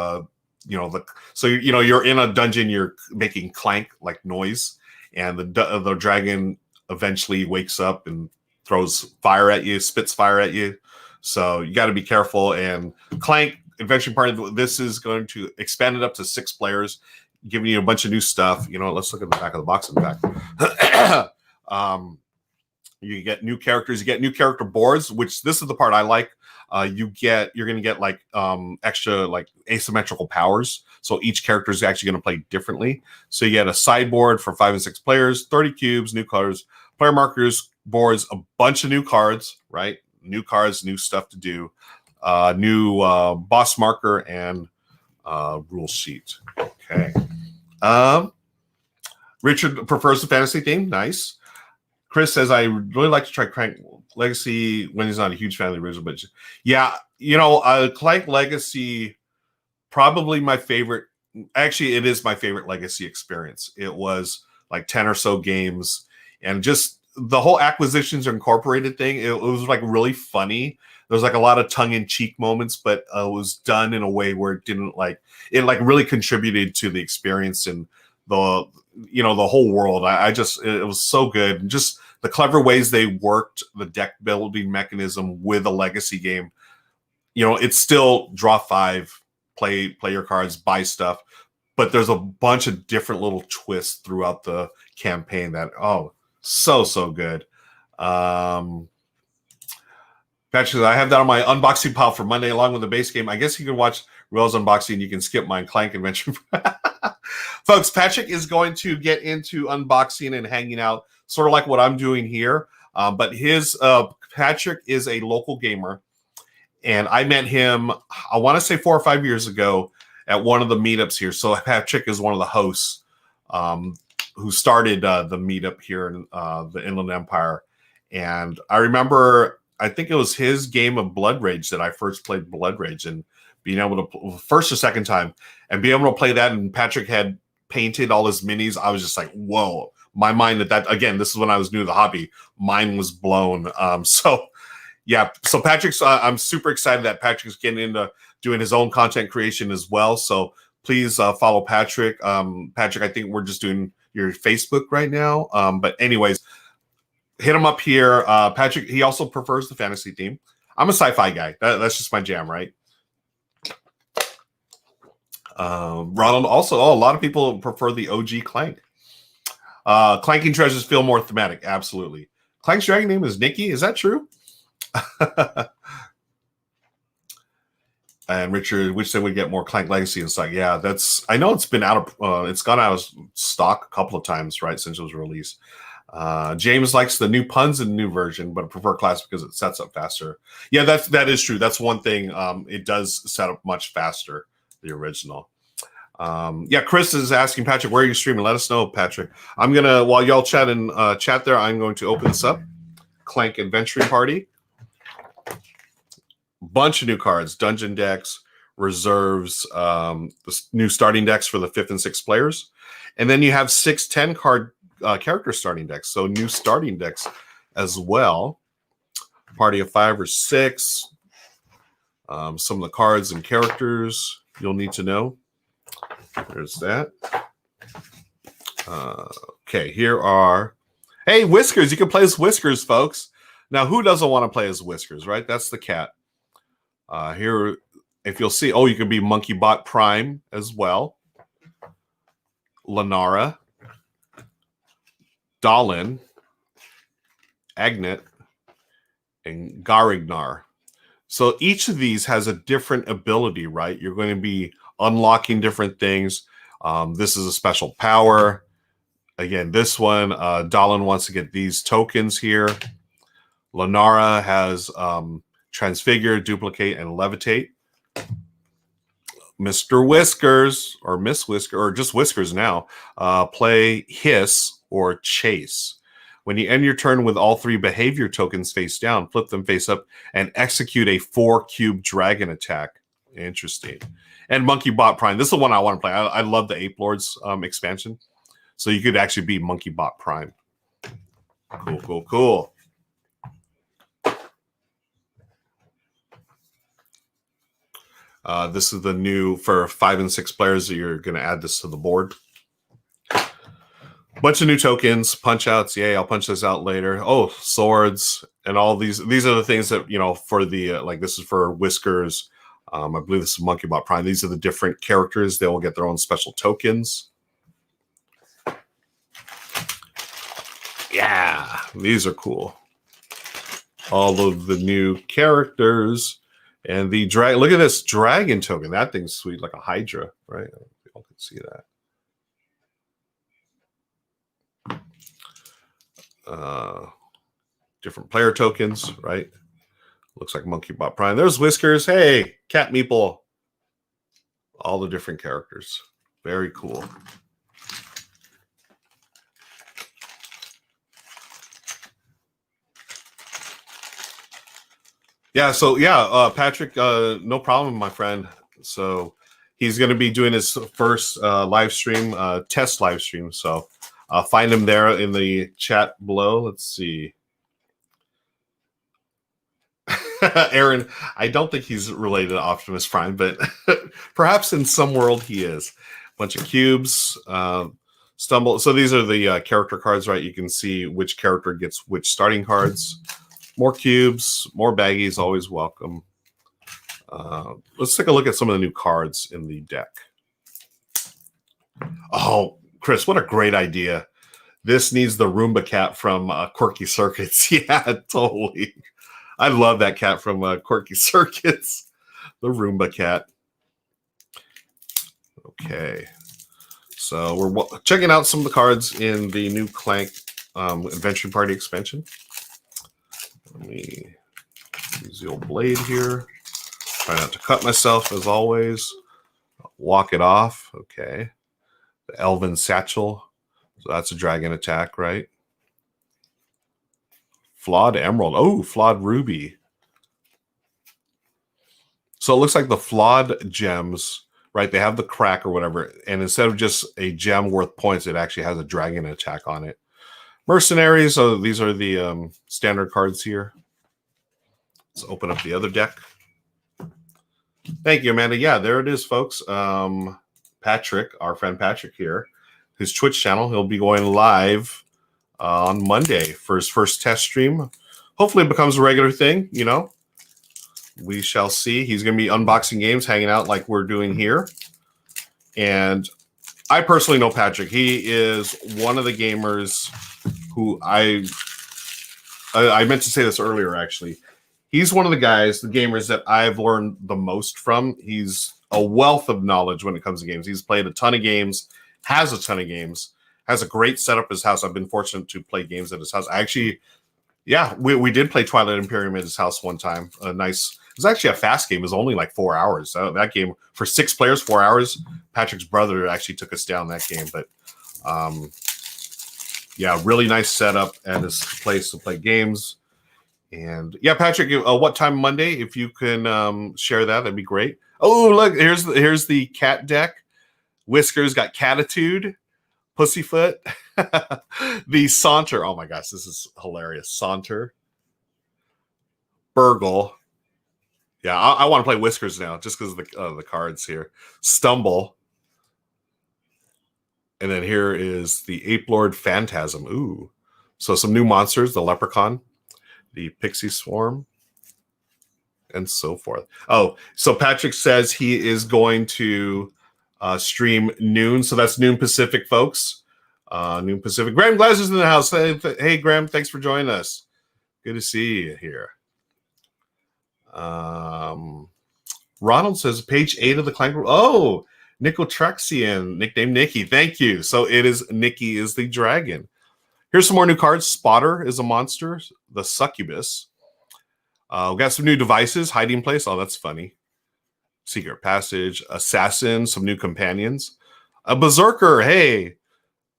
You're in a dungeon, you're making clank like noise, and the dragon eventually wakes up and throws fire at you, spits fire at you. So you got to be careful. And Clank Adventure Party, this is going to expand it up to 6 players, giving you a bunch of new stuff. Let's look at the back of the box in the back. You get new characters, you get new character boards, which this is the part I like. you're going to get like extra like asymmetrical powers. So each character is actually going to play differently. So you get a sideboard for 5 and 6 players, 30 cubes, new colors, player markers, boards, a bunch of new cards, right? New cards, new stuff to do, new boss marker and rule sheet. Okay. Richard prefers the fantasy theme. Nice. Chris says, I really like to try Clank Legacy when he's not a huge fan of the original. But yeah, Clank Legacy, probably my favorite. Actually, it is my favorite Legacy experience. It was like 10 or so games. And just the whole acquisitions incorporated thing, it was like really funny. There's like a lot of tongue-in-cheek moments, but it was done in a way where it didn't it really contributed to the experience and the whole world. It was so good. And just the clever ways they worked the deck building mechanism with a Legacy game. It's still draw 5, play your cards, buy stuff, but there's a bunch of different little twists throughout the campaign that, so good. Patrick, I have that on my unboxing pile for Monday along with the base game. I guess you can watch Ruel's unboxing. You can skip mine, Clank Adventure. Folks, Patrick is going to get into unboxing and hanging out, sort of like what I'm doing here. But Patrick is a local gamer, and I met him, I want to say 4 or 5 years ago at one of the meetups here. So Patrick is one of the hosts who started the meetup here in the Inland Empire. And I remember, I think it was his game of Blood Rage that I first played Blood Rage, and being able to first or second time and be able to play that. And Patrick had painted all his minis. I was just like, whoa, my mind again, this is when I was new to the hobby. Mine was blown. So Patrick's, I'm super excited that Patrick's getting into doing his own content creation as well. So please follow Patrick. Patrick, I think we're just doing your Facebook right now. But anyways, hit him up here. Patrick, he also prefers the fantasy theme. I'm a sci-fi guy. That's just my jam, right? Ronald also, a lot of people prefer the OG Clank. Clanking treasures feel more thematic. Absolutely. Clank's dragon name is Nikki. Is that true? And Richard, which then we get more Clank Legacy and stuff. Yeah, I know it's been it's gone out of stock a couple of times, right, since it was released. James likes the new puns in the new version, but I prefer classic because it sets up faster. Yeah, that is true. That's one thing. It does set up much faster, the original. Chris is asking Patrick, where are you streaming? Let us know, Patrick. I'm gonna, while y'all chat there, I'm going to open this up. Clank Adventuring Party. Bunch of new cards, dungeon decks, reserves, the new starting decks for the 5th and 6th players, and then you have 6 10 card character starting decks, so new starting decks as well. Party of 5 or 6. Some of the cards and characters you'll need to know. There's that. Okay, here are. Hey, Whiskers! You can play as Whiskers, folks. Now, who doesn't want to play as Whiskers, right? That's the cat. Here, if you'll see, you can be Monkey Bot Prime as well. Lenara. Dalin, Agnet, and Garignar. So each of these has a different ability, right? You're going to be unlocking different things. This is a special power. Again, this one, Dalin wants to get these tokens here. Lenara has Transfigure, Duplicate, and Levitate. Mr. Whiskers, or Miss Whisker, or just Whiskers now, play Hiss or Chase. When you end your turn with all 3 behavior tokens face down, flip them face up, and execute a 4-cube dragon attack. Interesting. And Monkey Bot Prime. This is the one I want to play. I love the Ape Lords expansion. So you could actually be Monkey Bot Prime. Cool. This is the new, for 5 and 6 players, you're going to add this to the board. Bunch of new tokens, punch outs. Yay, I'll punch this out later. Oh, swords and all these. These are the things that, for the, this is for Whiskers. I believe this is Monkey Bot Prime. These are the different characters. They will get their own special tokens. Yeah, these are cool. All of the new characters. And the drag, look at this dragon token. That thing's sweet, like a Hydra, right? People can see that. Different player tokens, right? Looks like Monkey Bot Prime. There's Whiskers. Hey, Cat Meeple. All the different characters. Very cool. Yeah, so yeah, Patrick, no problem, my friend. So he's going to be doing his first live stream, test live stream. So find him there in the chat below. Let's see. Aaron, I don't think he's related to Optimus Prime, but perhaps in some world he is. Bunch of cubes, stumble. So these are the character cards, right? You can see which character gets which starting cards. More cubes, more baggies, always welcome. Let's take a look at some of the new cards in the deck. Oh, Chris, what a great idea. This needs the Roomba cat from Quirky Circuits. Yeah, totally. I love that cat from Quirky Circuits. The Roomba cat. Okay. So we're checking out some of the cards in the new Clank Adventure Party expansion. Let me use the old blade here. Try not to cut myself, as always. Walk it off. Okay. The Elven Satchel. So that's a dragon attack, right? Flawed Emerald. Oh, Flawed Ruby. So it looks like the Flawed gems, right? They have the crack or whatever. And instead of just a gem worth points, it actually has a dragon attack on it. Mercenaries. So these are the standard cards here. Let's open up the other deck. Thank you, Amanda. Yeah, there it is, folks. Patrick, our friend Patrick here, his Twitch channel. He'll be going live on Monday for his first test stream. Hopefully it becomes a regular thing, you know. We shall see. He's going to be unboxing games, hanging out like we're doing here. And I personally know Patrick. He is one of the gamers who I meant to say this earlier, actually. He's one of the guys, the gamers that I've learned the most from. He's a wealth of knowledge when it comes to games. He's played a ton of games, has a ton of games, has a great setup at his house. I've been fortunate to play games at his house. I actually, yeah, we did play Twilight Imperium at his house one time. A nice, it was actually a fast game. It was only like 4 hours. So that game, for 6 players, 4 hours, Patrick's brother actually took us down that game. But yeah, really nice setup at his place to play games. And yeah, Patrick, what time Monday? If you can share that, that'd be great. Oh, look, here's the cat deck. Whiskers got Catitude, Pussyfoot, the Saunter. Oh my gosh, this is hilarious. Saunter, Burgle. Yeah, I want to play Whiskers now just because of the cards here. Stumble. And then here is the Ape Lord Phantasm. Ooh. So some new monsters, the Leprechaun, the Pixie Swarm, and so forth. Oh, so Patrick says he is going to stream noon. So that's noon Pacific, folks. Noon Pacific. Graham Glazer's in the house. Hey, Graham, thanks for joining us. Good to see you here. Ronald says page 8 of the Clank. Oh, Nicotrexian, nickname Nikki. Thank you. So it is Nikki is the dragon. Here's some more new cards. Spotter is a monster. The Succubus. We got some new devices. Hiding Place. Oh, that's funny. Secret Passage. Assassin. Some new companions. A Berserker. Hey.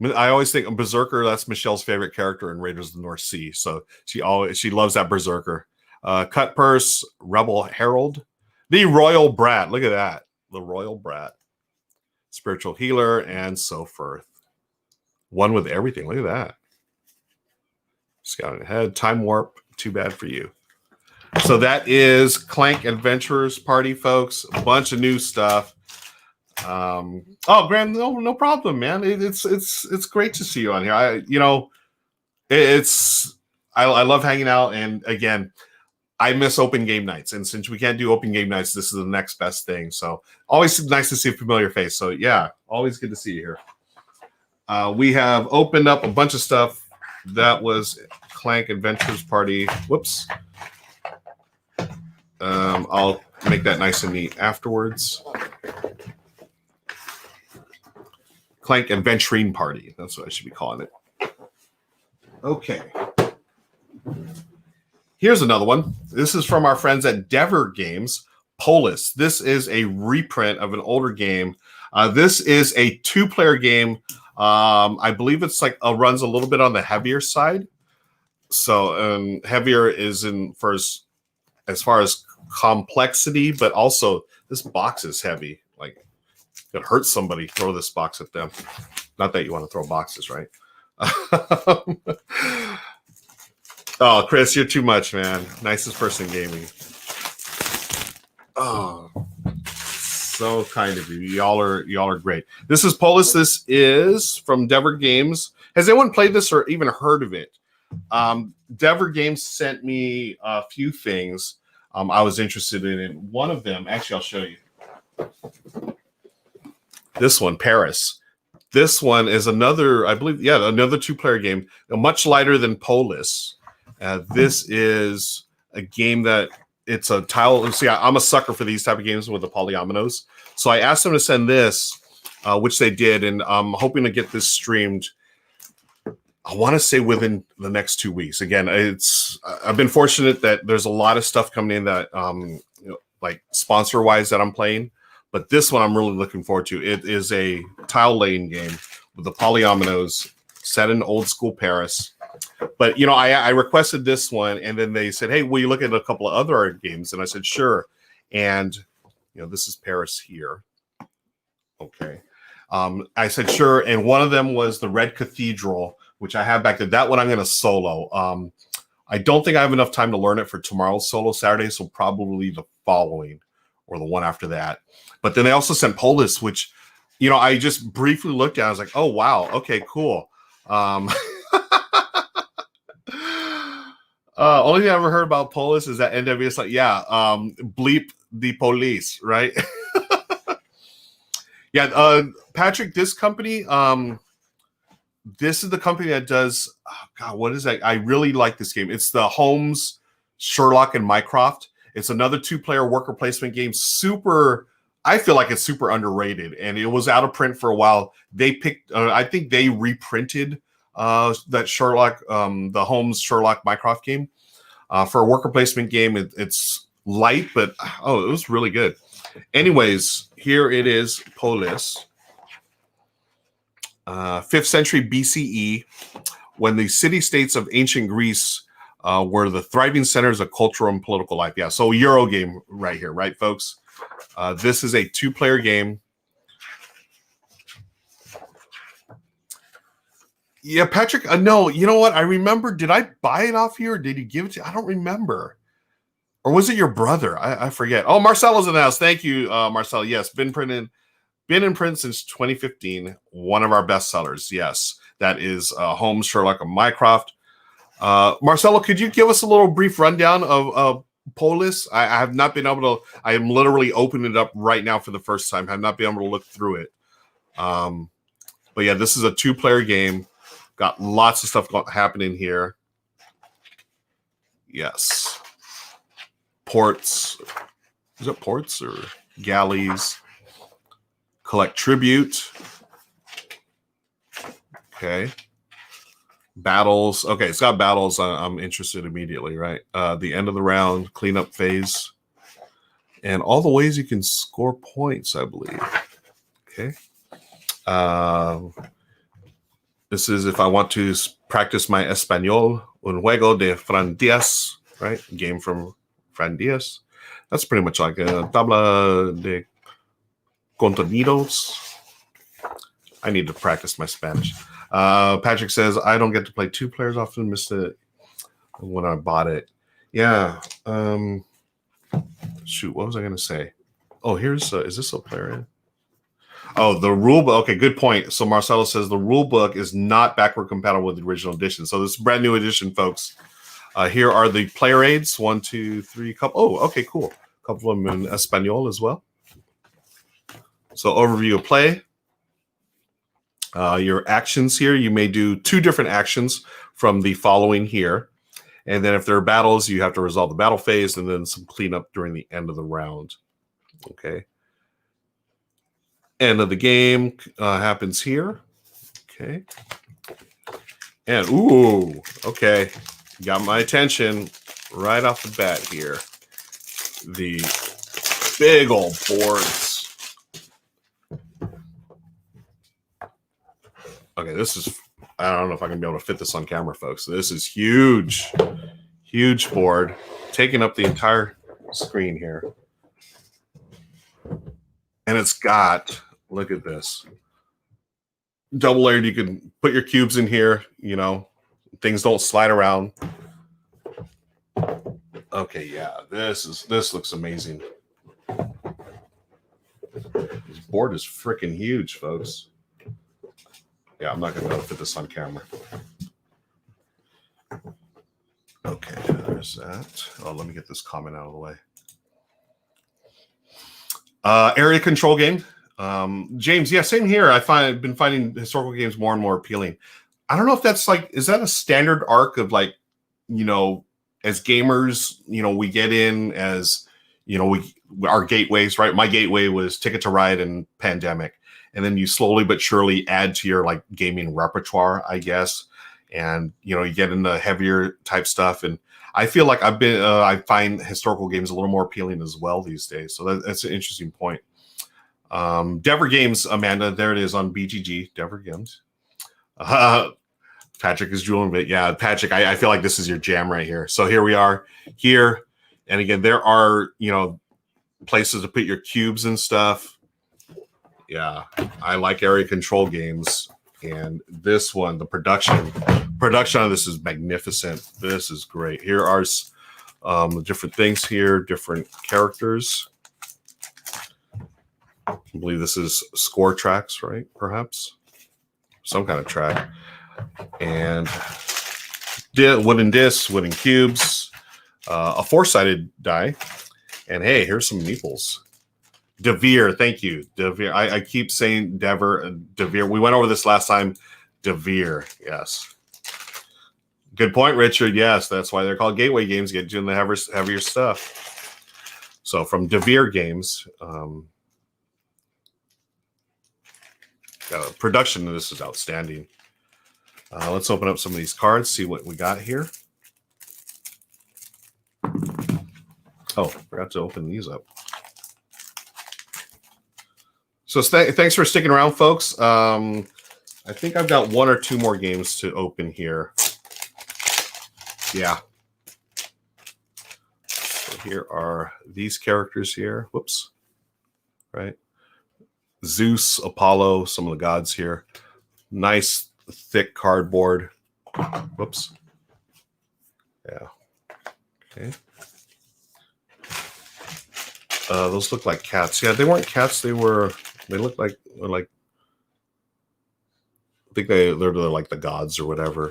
I always think a Berserker, that's Michelle's favorite character in Raiders of the North Sea. So she loves that Berserker. Cut Purse. Rebel Herald. The Royal Brat. Look at that. The Royal Brat. Spiritual Healer and so forth. One with everything. Look at that. Scouting ahead. Time Warp. Too bad for you. So that is Clank Adventurers Party, folks. A bunch of new stuff. Oh, Graham, no problem, man. It's great to see you on here. I love hanging out, and again, I miss open game nights. And since we can't do open game nights, this is the next best thing. So always nice to see a familiar face. So yeah, always good to see you here. We have opened up a bunch of stuff. That was Clank Adventures Party. Whoops. I'll make that nice and neat afterwards. Clank Adventuring Party. That's what I should be calling it. Okay. Here's another one. This is from our friends at Dever Games. Polis. This is a reprint of an older game. This is a 2-player game. I believe it's like runs a little bit on the heavier side. So heavier is in first as far as complexity, but also this box is heavy. Like it hurts somebody. Throw this box at them. Not that you want to throw boxes, right? Oh, Chris, you're too much, man. Nicest person in gaming. Oh, so kind of you. Y'all are great. This is Polis. This is from Dever Games. Has anyone played this or even heard of it? Dever Games sent me a few things I was interested in. One of them, actually, I'll show you. This one, Paris. This one is another, I believe, another 2-player game, much lighter than Polis. This is a game that it's a tile. See, I'm a sucker for these type of games with the polyominoes. So I asked them to send this, which they did, and I'm hoping to get this streamed. I want to say within the next 2 weeks. Again, I've been fortunate that there's a lot of stuff coming in that, like sponsor wise that I'm playing, but this one I'm really looking forward to. It is a tile laying game with the polyominoes set in old school Paris. But, I requested this one, and then they said, hey, will you look at a couple of other games? And I said, sure. And, this is Paris here. Okay. I said, sure. And one of them was the Red Cathedral, which I have back there. That one I'm going to solo. I don't think I have enough time to learn it for tomorrow's solo Saturday, so probably the following or the one after that. But then they also sent Polis, which, I just briefly looked at. I was like, oh, wow. Okay, cool. Only thing I ever heard about Polis is that NWS like, bleep the police, right? Patrick, this company, this is the company that does, what is that? I really like this game. It's the Holmes, Sherlock, and Mycroft. It's another 2-player worker placement game. I feel like it's super underrated, and it was out of print for a while. They picked, I think they reprinted that Sherlock, the Holmes, Sherlock, Mycroft game. For a worker placement game, it's light, but it was really good. Anyways, here it is, Polis. 5th century BCE, when the city-states of ancient Greece were the thriving centers of cultural and political life. Yeah, so Euro game right here, right, folks? This is a 2-player game. Yeah, Patrick, no, you know what? I remember, did I buy it off you or did you give it to you? I don't remember. Or was it your brother? I forget. Oh, Marcelo's in the house. Thank you, Marcelo. Yes, been in print since 2015. One of our best sellers. Yes, that is Holmes, Sherlock, and Mycroft. Marcelo, could you give us a little brief rundown of Polis? I have not been able to. I am literally opening it up right now for the first time. I have not been able to look through it. But yeah, this is a 2-player game. Got lots of stuff happening here. Yes. Ports. Is it ports or galleys? Collect tribute. Okay. Battles. Okay, it's got battles. I'm interested immediately, right? The end of the round, cleanup phase. And all the ways you can score points, I believe. Okay. This is if I want to practice my Espanol, un juego de Fran Diaz, right? Game from Fran Diaz. That's pretty much like a tabla de contenidos. I need to practice my Spanish. Patrick says, I don't get to play 2 players often. Missed it when I bought it. Yeah. Shoot, what was I going to say? Oh, here's, is this a player in? Oh, the rule book. Okay, good point. So Marcelo says the rule book is not backward compatible with the original edition. So this is a brand new edition, folks. Here are the player aids. 1, 2, 3, couple. Oh, okay, cool. A couple of them in Espanol as well. So overview of play. Your actions here. You may do 2 different actions from the following here. And then if there are battles, you have to resolve the battle phase and then some cleanup during the end of the round. Okay. End of the game happens here. Okay. And, ooh, okay. Got my attention right off the bat here. The big old boards. Okay, this is, I don't know if I can be able to fit this on camera, folks. This is huge. Huge board. Taking up the entire screen here. And it's got, look at this. Double layered, you can put your cubes in here, you know, things don't slide around. Okay, yeah, this looks amazing. This board is freaking huge, folks. Yeah, I'm not gonna be able to fit this on camera. Okay, there's that. Oh, let me get this comment out of the way. Area control game. James, yeah, same here. I've been finding historical games more and more appealing. I don't know if that's like, is that a standard arc of like, you know, as gamers, you know, we get in as, you know, our gateways, right? My gateway was Ticket to Ride and Pandemic. And then you slowly but surely add to your like gaming repertoire, I guess. And, you know, you get into heavier type stuff. And I feel like I find historical games a little more appealing as well these days. So that's an interesting point. Dever Games, Amanda, there it is on BGG, Dever Games. Patrick is drooling a bit. Yeah, Patrick, I feel like this is your jam right here. So here we are here. And again, there are, you know, places to put your cubes and stuff. Yeah, I like area control games. And this one, the production of this is magnificent. This is great. Here are the different things here, different characters. I believe this is score tracks, right? Perhaps some kind of track. And wooden discs, wooden cubes, a four-sided die. And hey, here's some meeples. Devere, thank you. Devere. I keep saying Devere. We went over this last time. Devere, yes. Good point, Richard. Yes, that's why they're called gateway games. Get you in the heavier stuff. So from Devere Games, production of this is outstanding. Let's open up some of these cards, see what we got here. Oh, forgot to open these up. So thanks for sticking around, folks. I think I've got one or two more games to open here. Yeah. So here are these characters here. Whoops. Right. Zeus, Apollo, some of the gods here. Nice, thick cardboard. Whoops. Yeah. Okay. Those look like cats. Yeah, they weren't cats. They look like I think they're like the gods or whatever.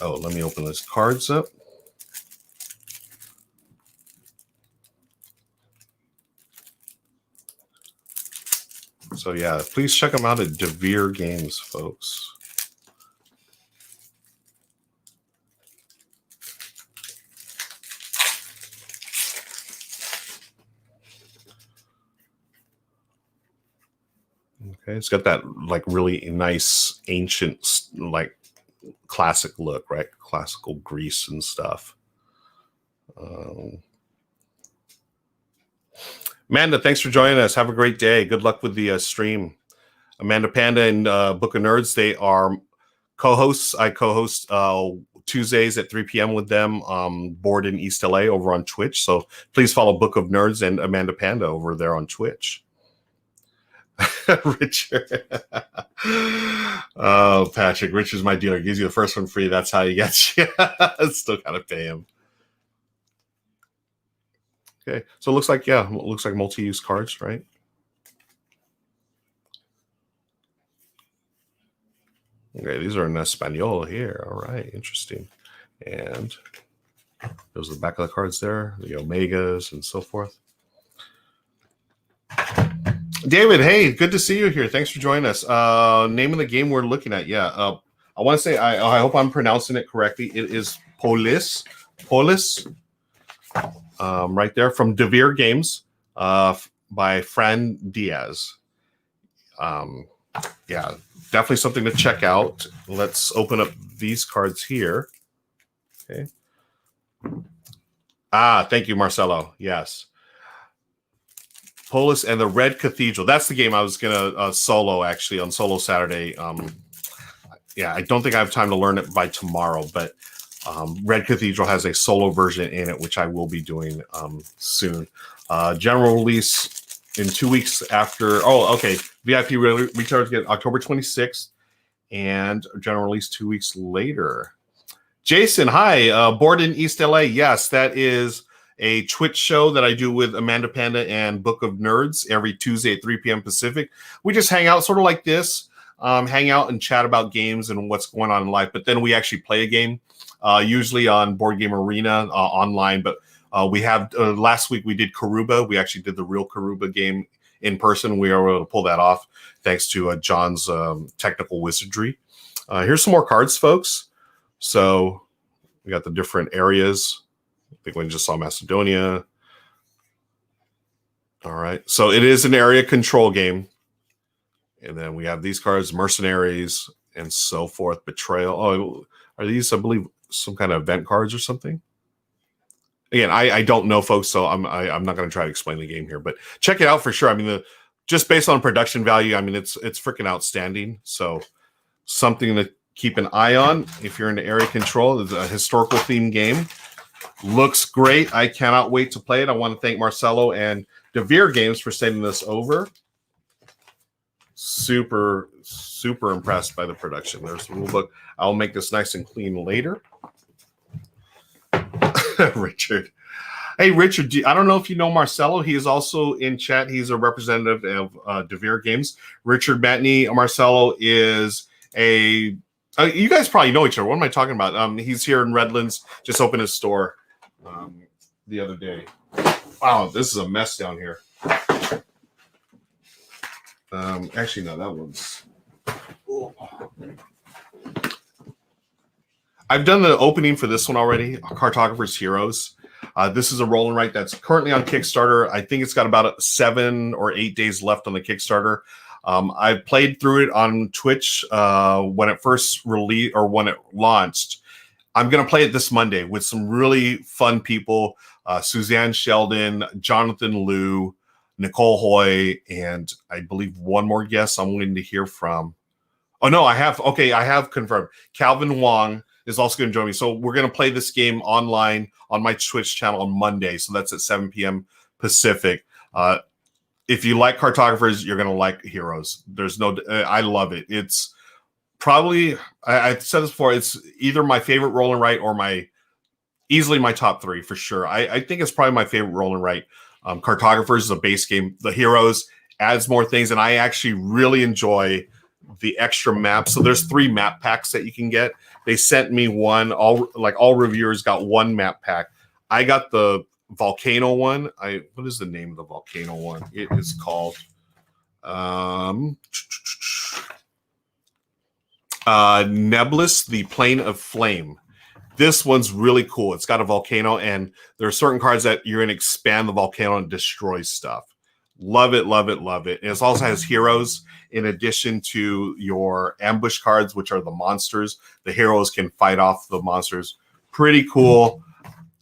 Oh, let me open these cards up. So yeah, please check them out at Devere Games, folks. Okay, it's got that like really nice ancient like classic look, right? Classical Greece and stuff. Amanda, thanks for joining us. Have a great day. Good luck with the stream. Amanda Panda and Book of Nerds, they are co-hosts. I co-host Tuesdays at 3 p.m. with them, board in East LA over on Twitch. So please follow Book of Nerds and Amanda Panda over there on Twitch. Richard. Oh, Patrick. Richard's my dealer. Gives you the first one free. That's how he gets you. Still gotta pay him. Okay. So it looks like, yeah, it looks like multi-use cards, right? Okay, these are in Espanol here. All right, interesting. And there's the back of the cards there, the Omegas and so forth. David, hey, good to see you here. Thanks for joining us. Name of the game we're looking at. Yeah, I want to say, I hope I'm pronouncing it correctly. It is Polis, right there from Devere Games, by Fran Diaz. Yeah, definitely something to check out. Let's open up these cards here. Okay. Thank you, Marcelo. Yes. Polis and the Red Cathedral. That's the game I was gonna solo actually on Solo Saturday. Yeah, I don't think I have time to learn it by tomorrow, but Red Cathedral has a solo version in it, which I will be doing soon. General release in 2 weeks after. Oh, okay. VIP retailers get October 26th, and general release 2 weeks later. Jason, hi. Board in East LA. Yes, that is a Twitch show that I do with Amanda Panda and Book of Nerds every Tuesday at 3 p.m. Pacific. We just hang out sort of like this, hang out and chat about games and what's going on in life. But then we actually play a game, usually on Board Game Arena online. But we have last week we did Karuba. We actually did the real Karuba game in person. We were able to pull that off thanks to John's technical wizardry. Here's some more cards, folks. So we got the different areas. I think we just saw Macedonia. All right. So it is an area control game. And then we have these cards, Mercenaries and so forth, Betrayal. Oh, are these, I believe, some kind of event cards or something? Again, I don't know, folks, so I'm not going to try to explain the game here, but check it out for sure. I mean, just based on production value, I mean, it's freaking outstanding. So something to keep an eye on if you're into area control. It's a historical themed game. Looks great. I cannot wait to play it. I want to thank Marcelo and Devere Games for sending this over. Super, super impressed by the production. There's the rule book. I'll make this nice and clean later. Richard. Hey, Richard, I don't know if you know Marcelo. He is also in chat. He's a representative of Devere Games. Richard Matney, Marcelo is a... you guys probably know each other. What am I talking about? He's here in Redlands. Just opened his store the other day. Wow, this is a mess down here. Actually, no, that one's... Oh. I've done the opening for this one already, Cartographer's Heroes. This is a roll and write that's currently on Kickstarter. I think it's got about 7 or 8 days left on the Kickstarter. I played through it on Twitch when it first released or when it launched. I'm going to play it this Monday with some really fun people. Suzanne Sheldon, Jonathan Liu, Nicole Hoy, and I believe one more guest I'm waiting to hear from. Oh, no, I have. Okay, I have confirmed. Calvin Wong is also going to join me. So we're going to play this game online on my Twitch channel on Monday. So that's at 7 p.m. Pacific. If you like cartographers, you're going to like Heroes. There's no, I love it. It's probably, I've said this before, it's either my favorite roll and write or easily my top 3 for sure. I think it's probably my favorite roll and write. Cartographers is a base game. The Heroes adds more things, and I actually really enjoy the extra maps. So there's 3 map packs that you can get. They sent me one. All reviewers got one map pack. I got the volcano one. What is the name of the volcano one? It is called Nebulous, the Plane of Flame. This one's really cool. It's got a volcano, and there are certain cards that you're going to expand the volcano and destroy stuff. Love it, love it, love it. And it also has heroes in addition to your ambush cards, which are the monsters. The heroes can fight off the monsters. Pretty cool.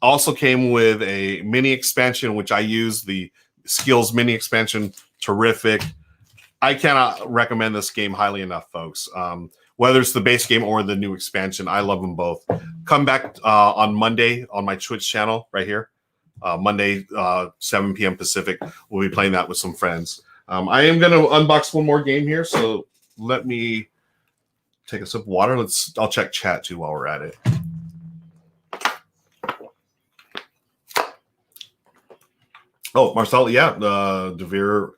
Also came with a mini expansion, which I use, the skills mini expansion. Terrific. I cannot recommend this game highly enough, folks. Whether it's the base game or the new expansion, I love them both. Come back on Monday on my Twitch channel right here. Monday, 7 p.m. Pacific. We'll be playing that with some friends. I am going to unbox one more game here, so let me take a sip of water. I'll check chat too while we're at it. Oh, Marcel, yeah, the Devere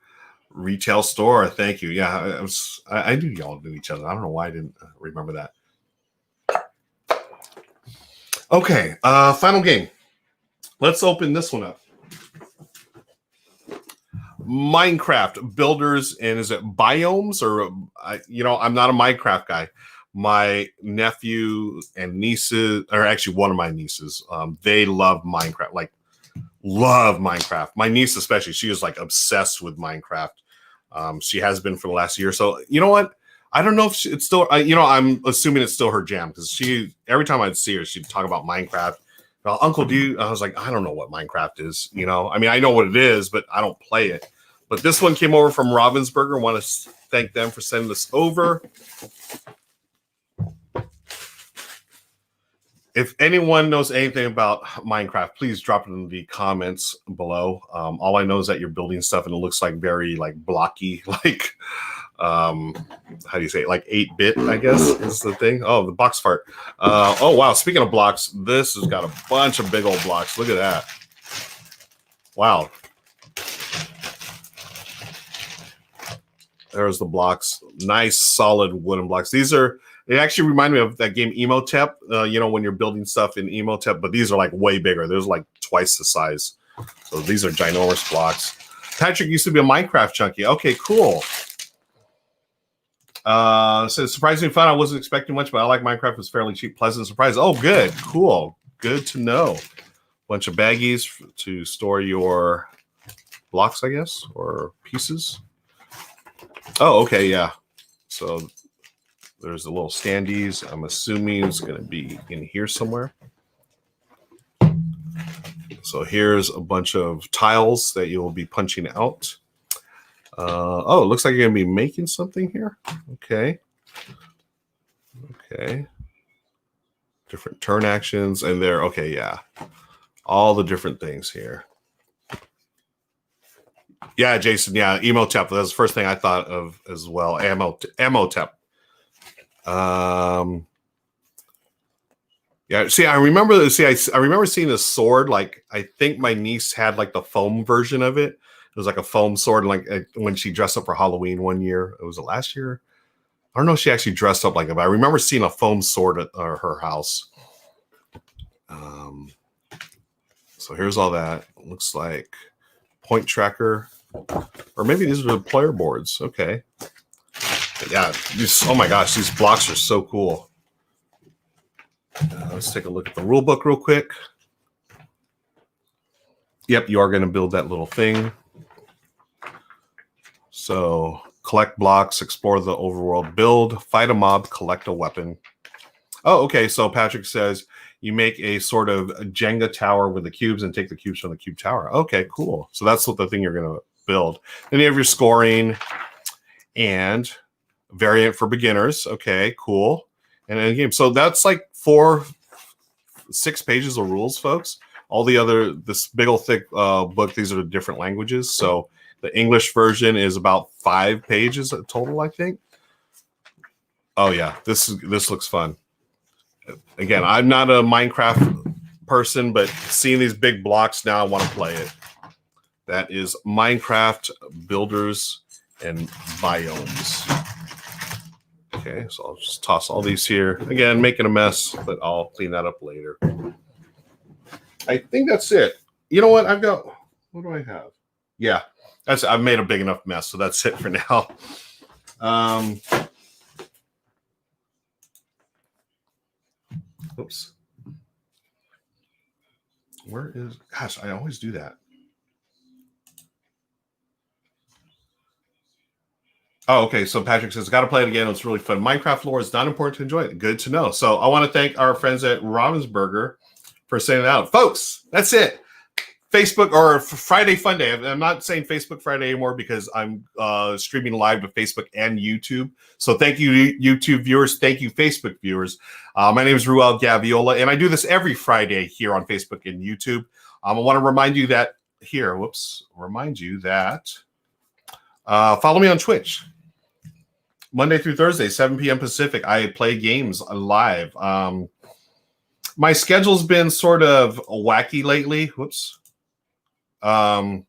retail store. Thank you. Yeah, I knew y'all knew each other. I don't know why I didn't remember that. Okay, final game. Let's open this one up. Minecraft Builders, and is it Biomes or I'm not a Minecraft guy, my nephew and nieces, or actually one of my nieces, they love Minecraft, like love Minecraft. My niece especially, she is like obsessed with Minecraft. She has been for the last year. So you know what? I don't know if it's still, I'm assuming it's still her jam because every time I'd see her, she'd talk about Minecraft. Well, Uncle, I was like, I don't know what Minecraft is. I mean, I know what it is, but I don't play it. But this one came over from Ravensburger. I want to thank them for sending this over. If anyone knows anything about Minecraft, please drop it in the comments below. All I know is that you're building stuff and it looks like very like blocky, like how do you say it? Like 8-bit, I guess is the thing. Oh, the box fart. Oh wow, speaking of blocks, this has got a bunch of big old blocks. Look at that. Wow. There's the blocks. Nice solid wooden blocks. It actually remind me of that game Emotep, when you're building stuff in Emotep, but these are like way bigger. There's like twice the size. So these are ginormous blocks. Patrick used to be a Minecraft junkie. Okay, cool. So surprisingly fun. I wasn't expecting much, but I like Minecraft. It was fairly cheap, pleasant surprise. Oh, good. Cool. Good to know. Bunch of baggies to store your blocks, I guess, or pieces. Oh, okay, yeah. So there's the little standees. I'm assuming it's going to be in here somewhere. So here's a bunch of tiles that you'll be punching out. Oh, it looks like you're going to be making something here. Okay. Okay. Different turn actions. And there, okay, yeah. All the different things here. Yeah, Jason, yeah, Emotep. That's the first thing I thought of as well. Emotep. Yeah, see, I remember seeing this sword. Like, I think my niece had like the foam version of it. It was like a foam sword. Like when she dressed up for Halloween one year, it was the last year. I don't know if she actually dressed up like it, but I remember seeing a foam sword at her house. So here's all that. It looks like point tracker, or maybe these are the player boards. Okay. Yeah, oh my gosh, these blocks are so cool. Let's take a look at the rule book real quick. Yep, you are going to build that little thing. So collect blocks, explore the overworld, build, fight a mob, collect a weapon. Oh, okay. So Patrick says you make a sort of Jenga tower with the cubes and take the cubes from the cube tower. Okay, cool. So that's what the thing you're going to build. Then you have your scoring and variant for beginners. Okay, cool. And then game. So that's like 6 pages of rules, folks. All the other, this big old thick book, these are the different languages. So the English version is about 5 pages total, I think. Oh yeah, this looks fun. Again, I'm not a Minecraft person, but seeing these big blocks now, I want to play it. That is Minecraft Builders and Biomes. Okay, so I'll just toss all these here. Again, making a mess, but I'll clean that up later. I think that's it. You know what? What do I have? Yeah, I've made a big enough mess, so that's it for now. Oops. Where is, gosh, I always do that. Oh, okay. So Patrick says, got to play it again. It's really fun. Minecraft lore is not important to enjoy it. Good to know. So I want to thank our friends at Ravensburger for sending it out. Folks, that's it. Facebook or Friday Funday. I'm not saying Facebook Friday anymore because I'm streaming live to Facebook and YouTube. So thank you, YouTube viewers. Thank you, Facebook viewers. My name is Ruel Gaviola, and I do this every Friday here on Facebook and YouTube. I want to remind you that follow me on Twitch. Monday through Thursday, 7 p.m. Pacific, I play games live. My schedule's been sort of wacky lately. Whoops. I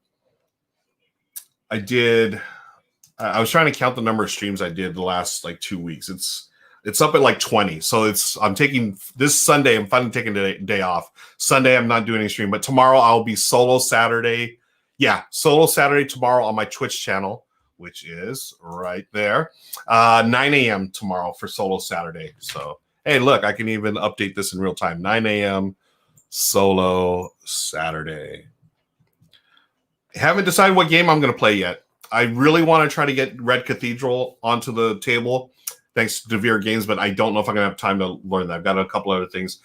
was trying to count the number of streams I did the last like 2 weeks. It's up at like 20. So I'm taking this Sunday. I'm finally taking a day off. Sunday, I'm not doing any stream, but tomorrow I'll be solo Saturday. Yeah, solo Saturday tomorrow on my Twitch channel. which is right there. 9 a.m. tomorrow for Solo Saturday. So, hey, look, I can even update this in real time. 9 a.m. Solo Saturday. Haven't decided what game I'm going to play yet. I really want to try to get Red Cathedral onto the table, thanks to Devere Games, but I don't know if I'm going to have time to learn that. I've got a couple other things.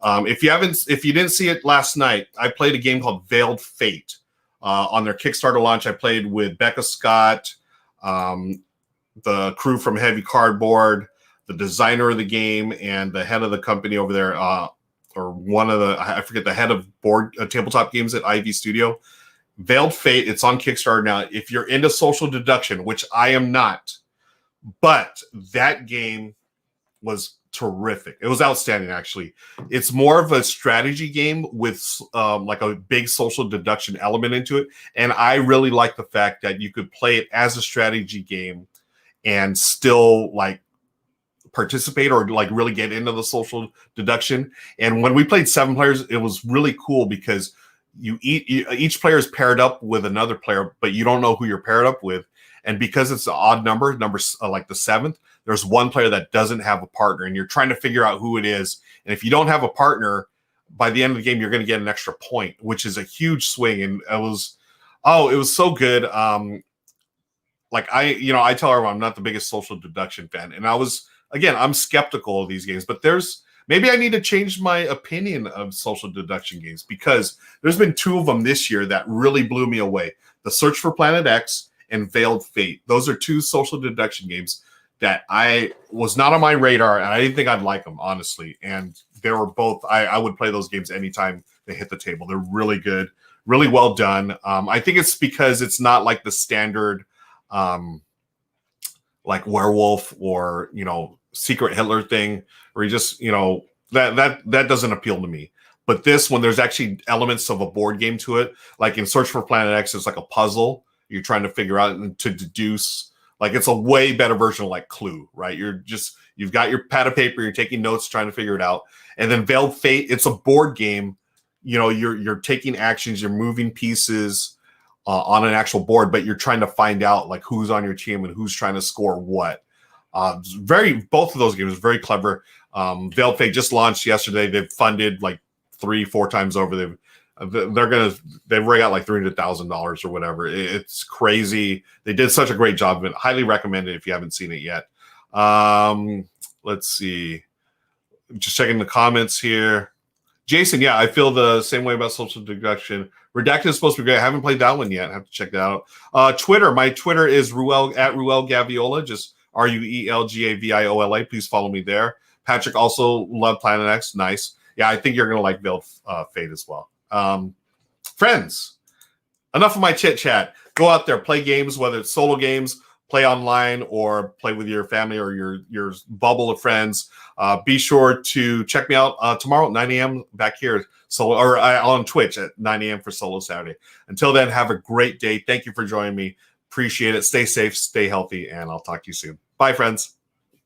If you didn't see it last night, I played a game called Veiled Fate on their Kickstarter launch. I played with Becca Scott, the crew from Heavy Cardboard, the designer of the game, and the head of the company over there, or one of the, I forget, the head of board tabletop games at Ivy Studio. Veiled Fate, it's on Kickstarter now. If you're into social deduction, which I am not, but that game was terrific. It was outstanding, actually. It's more of a strategy game with like a big social deduction element into it. And I really like the fact that you could play it as a strategy game and still like participate or like really get into the social deduction. And when we played 7 players, it was really cool because each player is paired up with another player, but you don't know who you're paired up with. And because it's an odd number like the 7th, there's one player that doesn't have a partner, and you're trying to figure out who it is. And if you don't have a partner, by the end of the game, you're going to get an extra point, which is a huge swing. And it was so good. Like I tell everyone I'm not the biggest social deduction fan, and I'm skeptical of these games, but maybe I need to change my opinion of social deduction games, because there's been 2 of them this year that really blew me away. The Search for Planet X and Veiled Fate. Those are 2 social deduction games that I was not on my radar, and I didn't think I'd like them, honestly. And they were both, I would play those games anytime they hit the table. They're really good, really well done. I think it's because it's not like the standard like werewolf or, secret Hitler thing, where you just, that doesn't appeal to me. But this one, there's actually elements of a board game to it. Like in Search for Planet X, it's like a puzzle you're trying to figure out and to deduce. Like it's a way better version of like Clue, right? You've got your pad of paper, you're taking notes, trying to figure it out. And then Veiled Fate, it's a board game. You're taking actions, you're moving pieces on an actual board, but you're trying to find out like who's on your team and who's trying to score what. Both of those games are very clever. Veiled Fate just launched yesterday. They've funded like 3-4 times over. They've already got like $300,000 or whatever. It's crazy. They did such a great job of it. Highly recommend it if you haven't seen it yet. Let's see. Just checking the comments here. Jason, yeah, I feel the same way about social deduction. Redacted is supposed to be great. I haven't played that one yet. I have to check that out. Twitter. My Twitter is Ruel at Ruel Gaviola. Just RuelGaviola. Please follow me there. Patrick also loved Planet X. Nice. Yeah, I think you're going to like Veiled Fate as well. Friends, enough of my chit chat. Go out there, play games, whether it's solo games, play online, or play with your family or your bubble of friends. Be sure to check me out tomorrow at 9 a.m. back here, on Twitch at 9 a.m. for Solo Saturday. Until then, have a great day. Thank you for joining me. Appreciate it. Stay safe, stay healthy, and I'll talk to you soon. Bye, friends.